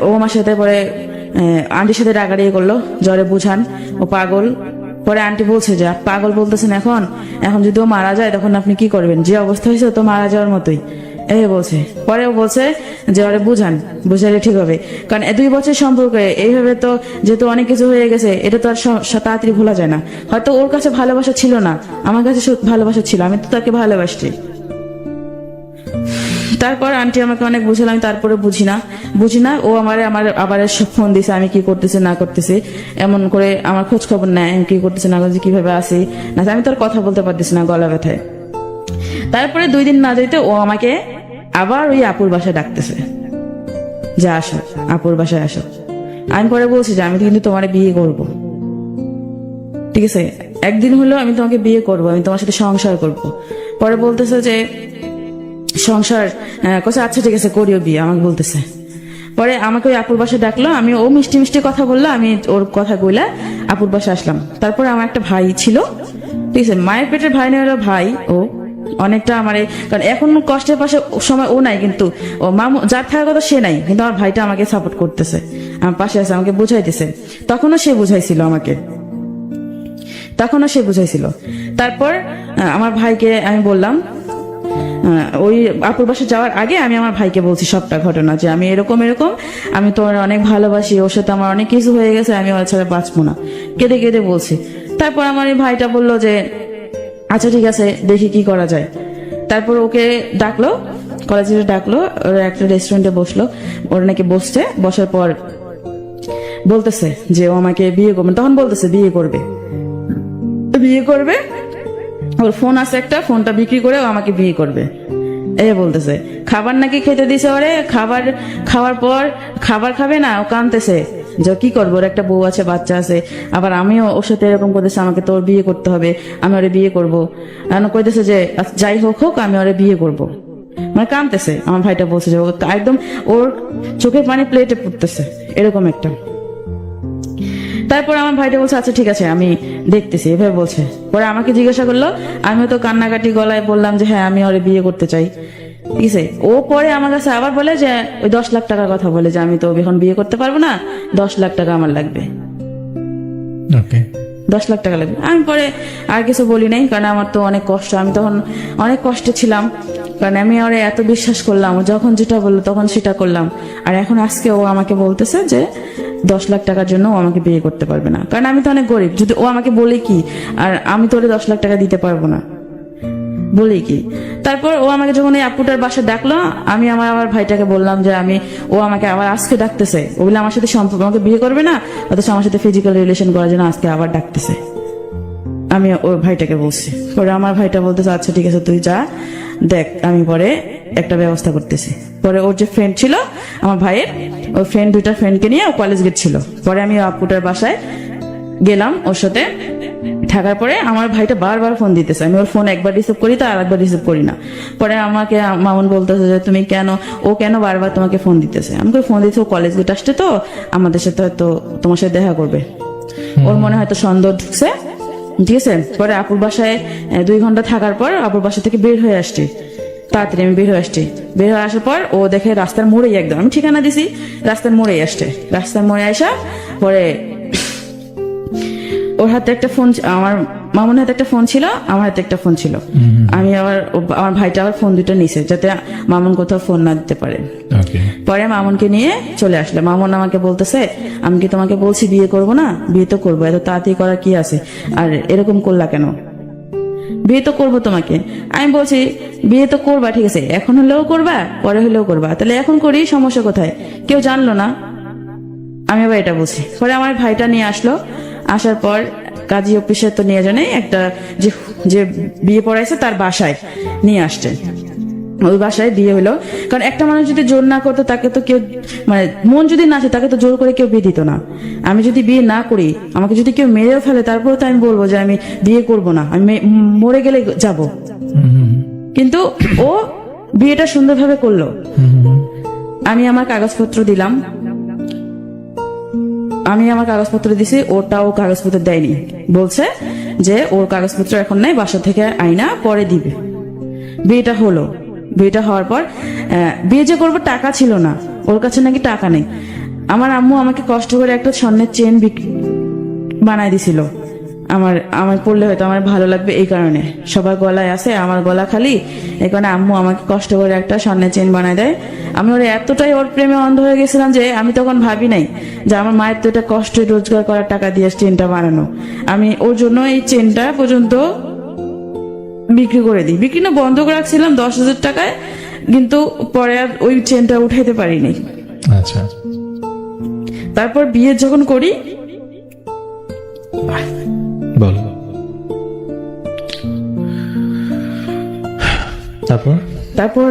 ও আমার সাথে পরে আন্টির সাথে রাগারাগি করলো, জ্বরে বুঝান ও পাগল। পরে আন্টি বলছে যে পাগল বলতেছেন এখন যদি ও মারা যায় তখন আপনি কি করবেন, যে অবস্থা হয়েছে তো মারা যাওয়ার মতোই এই বলছে। পরে ও বলছে যে ওরে বুঝান, বুঝালে ঠিক হবে, কারণ 2 বছর সম্পর্কে এইভাবে তো যেহেতু অনেক কিছু হয়ে গেছে, এটা তো আর তাড়াতাড়ি ভোলা যায় না। হয়তো ওর কাছে ভালোবাসা ছিল না, আমার কাছে ভালোবাসা ছিল, আমি তো তাকে ভালোবাসছি। তারপর আন্টি আমাকে অনেক বুঝালাম, তারপরে বুঝি না ও আমার আবার ফোন দিছে আমি কি করতেছি না করতেছি, এমন করে আমার খোঁজ খবর নেয় আমি কি করতেছি না করতেছি, কিভাবে আসি না, আমি তো আর কথা বলতে পারতেছি না গলা ব্যথায়। তারপরে 2 দিন না যেতে ও আমাকে আবার ওই আপুর বাসায় ডাকতেছে যে আসো, আপুর বাসায় আসো। আমি পরে বলছি যে আমি কিন্তু তোমার বিয়ে করব, ঠিক আছে, একদিন হলো আমি তোমাকে বিয়ে করব, আমি তোমার সাথে সংসার করব। পরে বলতেছে যে সংসার কোথায়, আচ্ছা ঠিক আছে করিও বিয়ে, আমাকে বলতেছে। পরে আমাকে ওই আপুর বাসায় ডাকলো, আমি ও মিষ্টি মিষ্টি কথা বললো, আমি ওর কথা কইলা আপুর বাসায় আসলাম। তারপরে আমার একটা ভাই ছিল, ঠিক আছে, মায়ের পেটের ভাই নেই, ভাই ও অনেকটা আমার, কারণ এখন কষ্টের পাশে সময় ও নাই, কিন্তু ও মামু যার থাকার কথা সে নাই, কিন্তু আমার ভাইটা আমাকে সাপোর্ট করতেছে, আমার পাশে আছে, আমাকে বুঝাইতেছে। তখনও সে বুঝাইছিল আমাকে, তারপর আমার ভাইকে আমি বললাম, ওই আপুর বাসা যাওয়ার আগে আমি আমার ভাইকে বলছি সবটা ঘটনা, যে আমি এরকম আমি তোমার অনেক ভালোবাসি, ওর সাথে আমার অনেক কিছু হয়ে গেছে, আমি ওর ছাড়া বাঁচবো না, কেঁদে কেঁদে বলছি। তারপর আমার এই ভাইটা বললো যে আচ্ছা ঠিক আছে দেখি কি করা যায়। তারপর ওকে ডাকলো, কলেজে ডাকলো, ওর একটা রেস্টুরেন্টে বসলো, ওর নাকি বসছে, বসার পর বলতেছে যে ও আমাকে বিয়ে করবে, তখন বলতেছে বিয়ে করবে, ওর ফোন আছে একটা, ফোনটা বিক্রি করে ও আমাকে বিয়ে করবে এই বলতেছে। খাবার নাকি খেতে দিছে ওরে, খাওয়ার পর খাবার খাবে না, ও কাঁদতেছে যে কি করবো, ওর একটা বউ আছে, বাচ্চা আছে, আবার আমিও ওর সাথে এরকম করতেছে, আমাকে তোর বিয়ে করতে হবে, আমি ওরে বিয়ে করবো, কইতেছে যে যাই হোক আমি ওরে বিয়ে করবো, মানে কাঁদতেছে। আমার ভাইটা বলছে যে একদম ওর চোখের পানি প্লেটে পড়তেছে এরকম একটা। তারপর আমার ভাইটা বলছে আচ্ছা ঠিক আছে আমি দেখতেছি, এভাবে বলছে। পরে আমাকে জিজ্ঞাসা করলো, আমিও তো কান্নাকাটি গলায় বললাম যে হ্যাঁ আমি ওরে বিয়ে করতে চাই, ঠিক আছে। ও পরে আমার কাছে আবার বলে যে ওই 10 লাখ টাকার কথা বলে, যে আমি তো এখন বিয়ে করতে পারবো না, 10 লাখ টাকা আমার লাগবে, 10 লাখ টাকা লাগবে। আমি পরে আর কিছু বলি নাই, কারণ আমার তো অনেক কষ্ট, আমি তখন অনেক কষ্টে ছিলাম, কারণ আমি ওরে এত বিশ্বাস করলাম, যখন যেটা বললো তখন সেটা করলাম। আর এখন আজকে ও আমাকে বলতেছে যে 10 লাখ টাকার জন্য ও আমাকে বিয়ে করতে পারবে না, কারণ আমি তো অনেক গরিব, যদি ও আমাকে বলে কি, আর আমি তো ওরে 10 লাখ টাকা দিতে পারবো না। বলি কি। তারপর ও আমাকে যখন এই আপুটার বাসা ডাকলো, আমি আমার ভাইটাকে বললাম যে ও আমাকে আবার আজকে ডাকতেছে, ও বলে আমার সাথে সম্পর্ক, আমাকে বিয়ে করবে না, অথচ আমার সাথে ফিজিক্যাল রিলেশন করার জন্য আজকে আবার ডাকতেছে। আমি ওর ভাইটাকে বলছি, পরে আমার ভাইটা বলতেছে আচ্ছা ঠিক আছে তুই যা, দেখ আমি পরে একটা ব্যবস্থা করতেছি। পরে ওর যে ফ্রেন্ড ছিল আমার ভাইয়ের, ওর ফ্রেন্ড 2টা ফ্রেন্ডকে নিয়ে ও কলেজ গেছিল। পরে আমি আপুটার বাসায় গেলাম ওর সাথে থাকার পরে আমার ভাইটা বারবার ফোন দিতেছে, আমি ওর ফোন একবার রিসিভ করি তো আর একবার রিসিভ করি না। পরে আমাকে মামুন বলতেছে যে তুমি ও কেন বারবার তোমাকে ফোন দিতেছে। আমাকে ফোন দিতেছে ও কলেজ গেট আসছে তো আমাদের সাথে হয়তো তোমার সাথে দেখা করবে, ওর মনে হয়তো সন্দেহ ঢুকছে, ঠিক আছে। পরে আপুর বাসায় 2 ঘন্টা থাকার পর আপুর বাসা থেকে বের হয়ে আসছি, তাড়াতাড়ি আমি বের হয়ে আসছি। বের হয়ে আসার পর ও দেখে রাস্তার মোড়েই, একদম আমি ঠিকানা দিছি, রাস্তার মোড়েই আসছে। রাস্তার মোড়ে আসা পরে ওর হাতে একটা ফোন, আমার মামুনের হাতে একটা ফোন ছিল, আমার হাতে একটা ফোন ছিল। আমি আমার ভাইটা আবার ফোন 2টা নিছে যাতে মামুন কোথাও ফোন না দিতে পারে। পরে মামুনকে নিয়ে চলে আসলে মামুন আমাকে বলতেছে আমি কি তোমাকে বলছি বিয়ে করব না? বিয়ে তো করবো, এত তাড়াতাড়ি করার কি আছে, আর এরকম করলা কেন? বিয়ে তো করবো তোমাকে। আমি বলছি বিয়ে তো করবা, ঠিক আছে, এখন হলেও করবা পরে হলেও করবা, তাহলে এখন করি, সমস্যা কোথায়? কেউ জানলো না। আমি আবার এটা বলছি। পরে আমার ভাইটা নিয়ে আসলো, আসার পর কাজী অফিসে তো নিয়ে জানে একটা যে বিয়ে পড়াইছে তার বাসায় নিয়ে আসছে। ওই বাসায় বিয়ে হলো, কারণ একটা মানুষ যদি জোর না করতো তাকে তো কেউ, মানে মন যদি না আসে তাকে তো জোর করে কেউ বিয়ে দিত না। আমি যদি বিয়ে না করি, আমাকে যদি কেউ মেরেও ফেলে, তারপরে তো আমি বলবো যে আমি বিয়ে করব না, আমি মরে গেলে যাব। কিন্তু ও বিয়েটা সুন্দরভাবে করলো। আমি আমার কাগজপত্র দিলাম, আমি আমার কাগজপত্র দিছি, ওটাও কাগজপত্র দেয়নি, বলছে যে ওর কাগজপত্র এখন নাই, বাসা থেকে আইনা পরে দিবে। বিয়েটা হলো, বিয়েটা হওয়ার পর বিয়ে যে করবো টাকা ছিল না, ওর কাছে নাকি টাকা নেই। আমার আম্মু আমাকে কষ্ট করে একটা স্বর্ণের চেন বানায় দিছিল, আমার পড়লে হয়তো আমার ভালো লাগবে এই কারণে, সবার গলায় আছে আমার গলা খালি, এই কারণে আম্মু আমাকে কষ্ট করে একটা স্বর্ণের চেন বানায় দেয়। আমি এতটাই ওর প্রেমে অন্ধ হয়ে গেছিলাম যে আমি তখন ভাবি নাই যে আমার মায়ের তো এটা কষ্ট রোজগার করার টাকা দিয়ে চেনটা বানানো। আমি ওর জন্য এই চেনটা পর্যন্ত বিক্রি করে দিই, বিক্রি না বন্ধ করে রাখছিলাম 10,000 টাকায়, কিন্তু পরে আর ওই চেনটা উঠাইতে পারিনি। আচ্ছা, তারপর বিয়ে যখন করি, বলো তারপর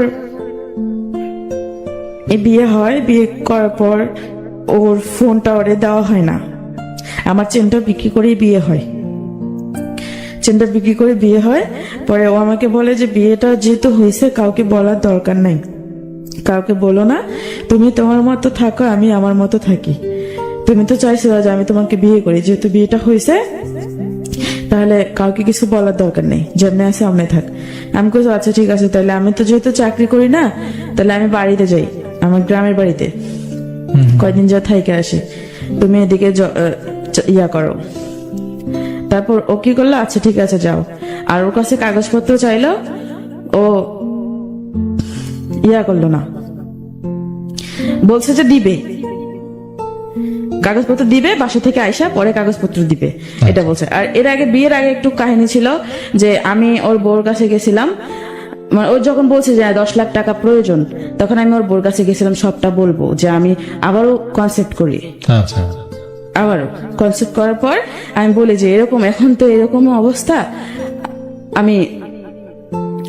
এই বিয়ে হয়, বিয়ে করার পর ওর ফোনটা ওরে দেওয়া হয় না, আমার চেনটা বিক্রি করেই বিয়ে হয়। চেনটা বিক্রি করে বিয়ে হয়, পরে ও আমাকে বলে যে বিয়েটা যেহেতু হয়েছে কাউকে বলার দরকার নাই, কাউকে বলো না, তুমি তোমার মতো থাকো, আমি আমার মতো থাকি। তুমি তো চাইছো যে আমি তোমাকে বিয়ে করি, যেহেতু বিয়েটা হয়েছে তাহলে কাউকে কিছু বলার দরকার নেই, যেমনি আছে আমনে থাক। আমি বলছি আচ্ছা ঠিক আছে, তাহলে আমি তো যেহেতু চাকরি করি না, তাহলে আমি বাড়িতে যাই, আমার গ্রামের বাড়িতে কয়দিন যা থাইকে আসি, তুমি এদিকে ইয়া করো। তারপর ও কি করলো, আচ্ছা ঠিক আছে যাও। আর ওর কাছে কাগজপত্র চাইলো, ও ইয়া করলো না, বলছে যে দিবে, কাগজপত্র দিবে, বাসা থেকে আইসা পরে কাগজপত্র দিবে, এটা বলছে। আর এর আগে বিয়ের আগে একটু কাহিনী ছিল যে আমি ওর বউর কাছে গেছিলাম, মানে ও যখন বলছে যে 10 লাখ টাকা প্রয়োজন, তখন আমি ওর বউর কাছে গেছিলাম সবটা বলবো, যে আমি আবারও কনসেপ্ট করি। আচ্ছা, আবারও কনসেপ্ট করার পর আমি বলি যে এরকম, এখন তো এরকম অবস্থা, আমি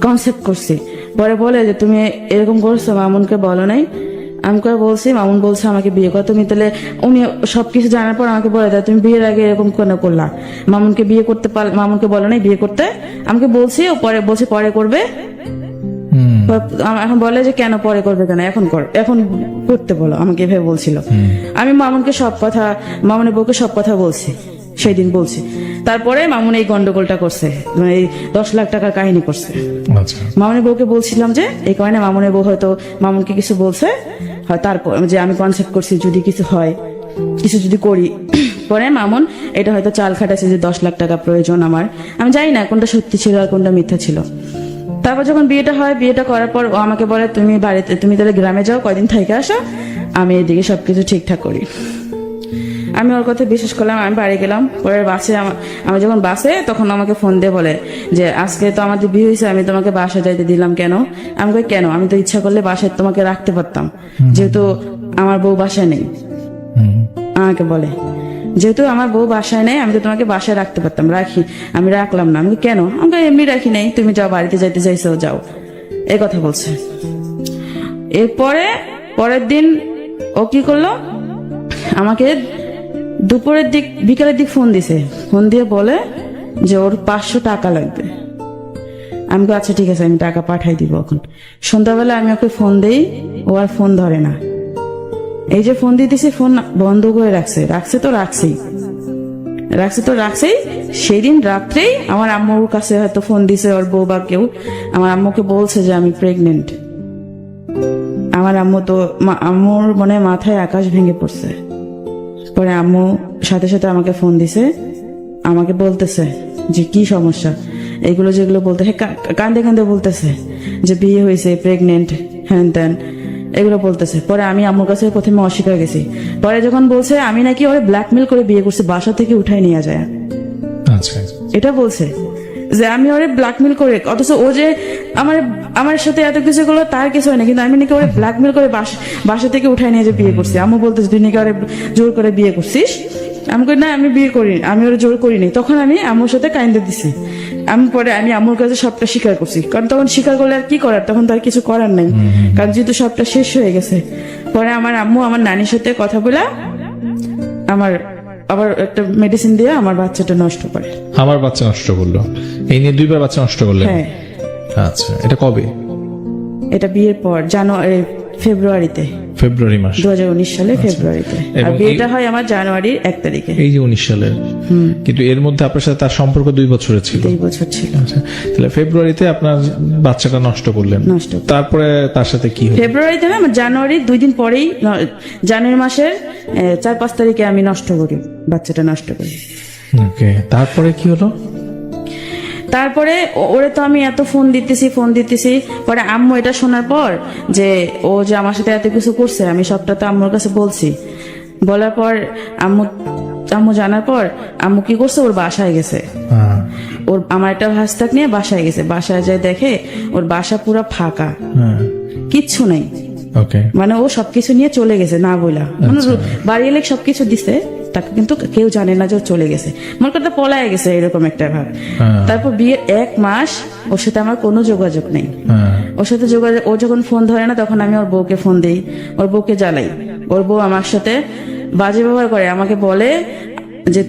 কনসেপ্ট করছি। পরে বলে যে তুমি এরকম করছো, মামুনকে বলো নাই? আমি করে বলছি, মামুন বলছে আমাকে বিয়ে কর। তুমি তাহলে, উনি সবকিছু জানার পর আমাকে বলে দেয় তুমি বিয়ের আগে এরকম কেন করলা, মামুনকে বিয়ে করতে মামুনকে বলো নাই বিয়ে করতে? আমাকে বলছি, ও পরে বলছে পরে করবে। এখন বলে যে কেন পরে করবে, কেন এখন এখন করতে বলো, আমাকে এভাবে বলছিল। আমি মামুনকে সব কথা, মামুনের বউকে সব কথা বলছি, সেই দিন বলছি। তারপরে মামুন এই গন্ডগোলটা করছে, মানে এই 10 লাখ টাকার কাহিনী করছে। মামুনের বউকে বলছিলাম যে এই কারণে মামুনের বউ হয়তো মামুনকে কিছু বলছে, তারপর যে আমি কনসেপ্ট করছি যদি কিছু হয়, কিছু যদি করি। পরে মামুন এটা হয়তো চাল খাটাইছে যে 10 লাখ টাকা প্রয়োজন আমার, আমি জানি না কোনটা সত্যি ছিল আর কোনটা মিথ্যা ছিল। তারপর যখন বিয়েটা হয়, বিয়েটা করার পর ও আমাকে বলে তুমি বাড়িতে, তুমি তাহলে গ্রামে যাও, কয়দিন থেকে আসো, আমি এদিকে সবকিছু ঠিকঠাক করি। আমি ওর কথা বিশ্বাস করলাম, আমি বাড়ি গেলাম। পরে বাসে আমি যখন বাসে, তখন আমাকে ফোন দিয়ে বলে যে আজকে তো আমাদের বিয়ে হয়েছে, আমি তোমাকে বাসা যাইতে দিলাম কেন? আমি কই কেন, আমি তো ইচ্ছা করলে বাসায় তোমাকে রাখতে পারতাম, যেহেতু আমার বউ বাসায় নেই। আমাকে বলে যেহেতু আমার বউ বাসায় নেই, আমি তো তোমাকে বাসায় রাখতে পারতাম, আমি রাখলাম না। আমি কেন? আমাকে এমনি রাখি নাই, তুমি যাও, বাড়িতে যাইতে চাইছো যাও, এই কথা বলছে। এরপরে পরের দিন ও কি করলো, আমাকে দুপুরের দিক বিকালের দিক ফোন দিছে, ফোন দিয়ে বলে যে ওর 500 টাকা লাগবে। আমি বলি, আচ্ছা ঠিক আছে, আমি টাকা পাঠাই দিব। এখন সন্ধ্যাবেলা আমি ওকে ফোন দেই, ও আর ফোন ধরে না। এই যে ফোন দিতেছি, ফোন বন্ধ করে রাখছে তো রাখছেই। সেই দিন রাত্রেই আমার আম্মুর কাছে হয়তো ফোন দিছে ওর বউ বা কেউ, আমার আম্মুকে বলছে যে আমি প্রেগনেন্ট। আমার আম্মুর মনে হয় মাথায় আকাশ ভেঙে পড়ছে। পরে আম্মু সাথে সাথে আমাকে ফোন দিছে, আমাকে বলতেছে যে কি সমস্যা, এগুলো যেগুলো বলতে, কান্দে কান্দে বলতেছে যে বিয়ে হয়েছে, প্রেগনেন্ট, হ্যান ত্যান, এগুলো বলতেছে। পরে আমি আম্মুর কাছে প্রথমে অস্বীকার গেছি। পরে যখন বলছে আমি নাকি ওরে ব্ল্যাকমেল করে বিয়ে করছি, বাসা থেকে উঠাই নিয়ে যায়। আচ্ছা, এটা বলছে যে আমি ওরে ব্ল্যাকমেল করে, অথচ ও যে আমার সাথে এত কিছু করলো তার কিছু হয় না, কিন্তু আমি নাকি ওরে ব্ল্যাকমেল করে বাসা থেকে উঠাই নিয়ে যে বিয়ে করছি। আম্মু বলতেছে তুই নাকি ওরে জোর করে বিয়ে করছিস। আমি কই না, আমি বিয়ে করিনি, আমি ওরে জোর করিনি। তখন আমি আম্মুর সাথে কাইন্দে দিছি। আমি আম্মুর কাছে সবটা স্বীকার করছি, কারণ তখন স্বীকার করলে আর কি করার, তখন তো আর কিছু করার নাই, কারণ যেহেতু সবটা শেষ হয়ে গেছে। পরে আমার আম্মু আমার নানির সাথে কথা বলে আবার একটা মেডিসিন দিয়ে আমার বাচ্চাটা নষ্ট করে। আমার বাচ্চা নষ্ট করলো, এই নিয়ে 2বার বাচ্চা নষ্ট করলেন? হ্যাঁ। আচ্ছা, এটা কবে? এটা বিয়ের পর ফেব্রুয়ারিতে, ফেব্রুয়ারি মাস 2019 সালে ফেব্রুয়ারিতে। আর বিয়েটা হয় আমার জানুয়ারির 1 তারিখে। এই যে 19 সালের। কিন্তু এর মধ্যে আপনার সাথে তার সম্পর্ক 2 বছরের ছিল? 2 বছর ছিল। আচ্ছা, তাহলে ফেব্রুয়ারিতে আপনার বাচ্চাটা নষ্ট করলেন। তারপরে তার সাথে কি হলো? ফেব্রুয়ারিতে না, আমার জানুয়ারির 2 দিন পরেই, জানুয়ারি মাসের 4-5 তারিখে আমি বাচ্চাটা নষ্ট করি। ওকে, তারপরে কি হলো? তারপরে ওরে তো আমি এত ফোন দিতেছি। পরে আম্মু এটা শোনার পর যে ও যে আমার সাথে এত কিছু করছে, আমি সবটা তো আম্মুর কাছে বলছি। বলার পর আম্মু জানার পর আম্মু কি করছে, ওর বাসায় গেছে। আমার একটা ভাস্তাক নিয়ে বাসায় গেছে। বাসায় যায় দেখে ওর বাসা পুরো ফাঁকা, কিচ্ছু নাই। মানে ও সবকিছু নিয়ে চলে গেছে না বইলা, মানে বাড়ি এলে সবকিছু দিছে তাকে, কিন্তু কেউ জানে না যে ও চলে গেছে, মনে করতে পলায় গেছে, এরকম একটা ভাব। তারপর বিয়ের 1 মাস ওর সাথে আমার কোনো যোগাযোগ নেই। ওর সাথে যোগাযোগ, ও যখন ফোন ধরে না তখন আমি ওর বউকে ফোন দিই, ওর বউকে জ্বালাই। ওর বউ আমার সাথে বাজে ব্যবহার করে, আমাকে বলে যে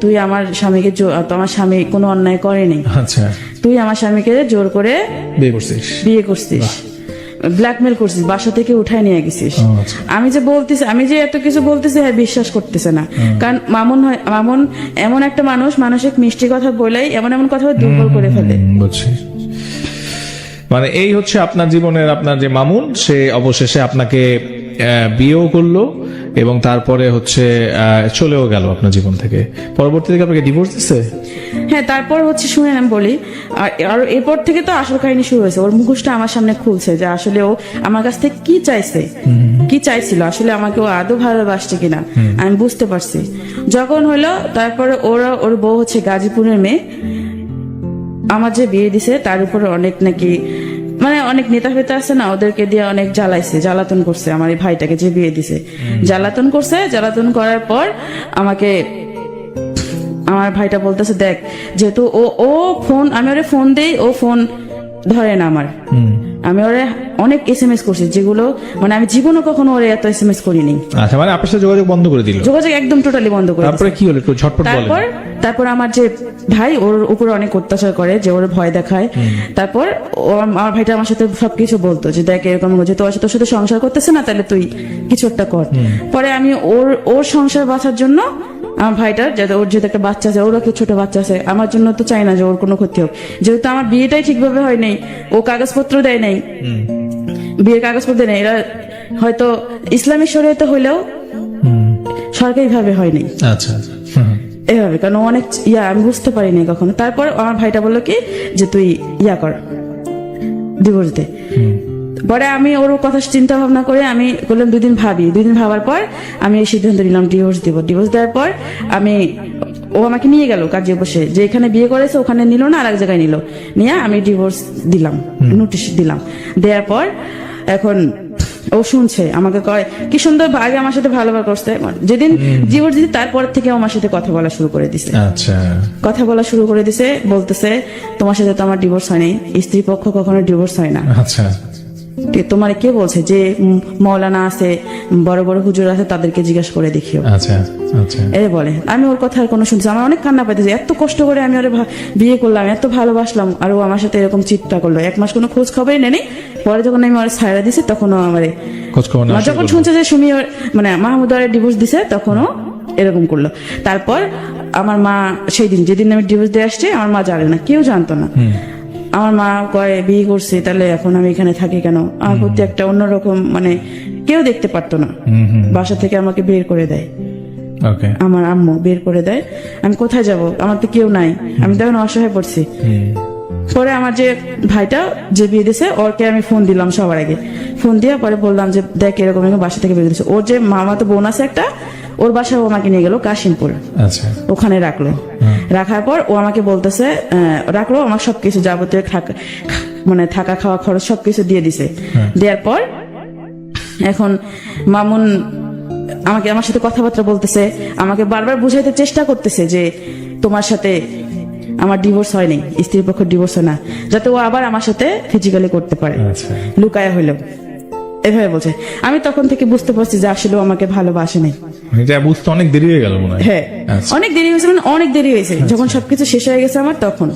তুই আমার স্বামীকে, তোমার স্বামী কোনো অন্যায় করেনি, তুই আমার স্বামীকে জোর করে বিয়ে করছিস, ব্ল্যাকমেল করছিস, বাসা থেকে উঠায় নিয়ে গেছিস। আমি যে এত কিছু বলতেছি, হ্যাঁ বিশ্বাস করতেছে না। কারণ মামুন এমন একটা মানুষ, মানসিক মিষ্টি কথা বলেই এমন কথা দুর্বল করে ফেলে। মানে এই হচ্ছে আপনার জীবনের, আপনার যে মামুন, সে অবশেষে আপনাকে বিয়েও করলো এবং তারপরে হচ্ছে চলেও গেল আপনার জীবন থেকে। পরবর্তী থেকে আপনাকে ডিভোর্স দিচ্ছে? হ্যাঁ, তারপর হচ্ছে শুনেন আমি বলি, আর এরপর থেকে তো আসল কাহিনী শুরু হয়েছে। ওর মুখোশটা আমার সামনে খুলছে যে আসলে ও আমার কাছ থেকে কি চাইছিল, আসলে আমাকে ও আদৌ ভালোবাসছে কিনা আমি বুঝতে পারছি। যখন হলো তারপরে ওর বউ হচ্ছে গাজীপুরের মেয়ে, আমার যে বিয়ে দিছে তার উপরে অনেক নাকি, মানে অনেক নেতা ফেতা আছে না, ওদেরকে দিয়ে অনেক জ্বালাতন করছে আমার এই ভাইটাকে যে বিয়ে দিছে। জ্বালাতন করার পর আমার ভাইটা বলতেছে, দেখ যেহেতু আমি ওরে ফোন দেই, ও ফোন ধরে না আমার। আমি ওরে অনেক SMS করছি, যেগুলো মানে আমি জীবনে কখনো ওরে এত SMS করিনি। আচ্ছা, মানে আপনার সাথে যোগাযোগ বন্ধ করে দিল? যোগাযোগ একদম টোটালি বন্ধ করে। তারপরে কি হলো, একটু ঝটপট বলেন। তারপর আমার যে ভাই ওর উপর অনেক অত্যাচার করে, যে ওর ভয় দেখায়। তারপর আমার ভাইটা আমার সাথে সবকিছু বলতো যে দেখ এরকম যে তোর সাথে সংসার করতেছে না, তাহলে তুই কিছু একটা কর। পরে আমি ওর সংসার বাঁচার জন্য, আমার ভাইটার ওর যেহেতু একটা বাচ্চা আছে, ওরও একটা ছোট বাচ্চা আছে, আমার জন্য তো চাই না যে ওর কোনো ক্ষতি হোক। যেহেতু আমার বিয়েটাই ঠিকভাবে হয় নাই, ও কাগজপত্র দেয় নাই, বিয়ের কাগজপত্র দেয় নাই, এরা হয়তো ইসলামিক শরীয়তে হইলেও সরকারি ভাবে হয় নাই। আচ্ছা, এভাবে, কারণ অনেক আমি বুঝতে পারিনি কখনো। তারপর আমার ভাইটা বললো কি যে তুই কর, ডিভোর্স দে। পরে আমি ওর কথা চিন্তা ভাবনা করে আমি বললাম 2 দিন ভাবি, 2 দিন ভাবার পর আমি এই সিদ্ধান্ত নিলাম ডিভোর্স দিব। ডিভোর্স দেওয়ার পর ও আমাকে নিয়ে গেল কাজে বসে, যে এখানে বিয়ে করেছে ওখানে নিল না, আর এক জায়গায় নিল, নিয়ে আমি ডিভোর্স দিলাম, নোটিশ দিলাম। দেওয়ার পর এখন ও শুনছে, আমাকে কয় কি সুন্দর আগে আমার সাথে ভালো করছে, যেদিন ডিভোর্স দিতে তারপর থেকে আমার সাথে কথা বলা শুরু করে দিছে। আচ্ছা, কথা বলা শুরু করে দিছে, বলতেছে তোমার সাথে তো আমার ডিভোর্স হয়নি, স্ত্রী পক্ষ কখনো ডিভোর্স হয় না। আচ্ছা, তোমার কে বলছে? যে মৌলানা আছে, বড় বড় হুজুর আছে, তাদেরকে জিজ্ঞাসা করে দেখিও। আচ্ছা, আচ্ছা, এই বলে। আমি ওর কথা আর কোনো শুনছি, আমার অনেক কান্না পাইতেছে, এত কষ্ট করে আমি ওরে বিয়ে করলাম, এত ভালোবাসলাম, আর ও আমার সাথে এরকম চিৎকার করলো। 1 মাস কোনো খোঁজ খবরই নেই। পরে যখন আমি ওর ছায়রা দিছি তখনও আমারে খোঁজ খবর না, যখন শুনছে যে সুমি মাহমুদ আরে ডিভোর্স দিছে তখনও এরকম করলো। তারপর আমার মা সেই দিন যেদিন আমি ডিভোর্স দিয়ে আসছি, আমার মা জানে না, কেউ জানতো না। আমার মা কয় বিয়ে করছে, তাহলে এখন আমি এখানে থাকি কেন? আমার প্রতি একটা অন্যরকম কেউ দেখতে পারতো না। বাসা থেকে আমাকে বের করে দেয়, ওকে, আমার আম্মু বের করে দেয়। আমি কোথায় যাব? আমার তো কেউ নাই, আমি তখন অসহায় পড়ছি। পরে আমার যে ভাইটা যে বিয়ে দিয়েছে ওরকে আমি ফোন দিলাম, সবার আগে ফোন দিয়ে পরে বললাম যে দেখ এরকম বাসা থেকে বের দিয়েছে। ওর যে মামা তো বোন আছে একটা, ওর বাসা ও আমাকে নিয়ে গেল কাশিমপুর, আচ্ছা, ওখানে রাখলো। রাখার পর ও আমাকে বলতেছে রাখলো, আমার সবকিছু যাবতীয় থাকা খাওয়া খরচ সবকিছু দিয়ে দিছে। দেওয়ার পর এখন মামুন আমার সাথে কথাবার্তা বলতেছে, আমাকে বারবার বুঝাইতে চেষ্টা করতেছে যে তোমার সাথে আমার ডিভোর্স হয়নি, স্ত্রীর পক্ষ ডিভোর্স হয় না, যাতে ও আবার আমার সাথে ফিজিক্যালি করতে পারে, লুকায়া হইলেও। এভাবে বলছে। আমি তখন থেকে বুঝতে পারছি যে আসলে আমাকে ভালোবাসে নাই। এটা বুঝতে অনেক দেরি হয়ে গেল মনে হয়। হ্যাঁ, অনেক দেরি হয়েছে, অনেক দেরি হয়েছে। যখন সবকিছু শেষ হয়ে গেছে আমার, তখন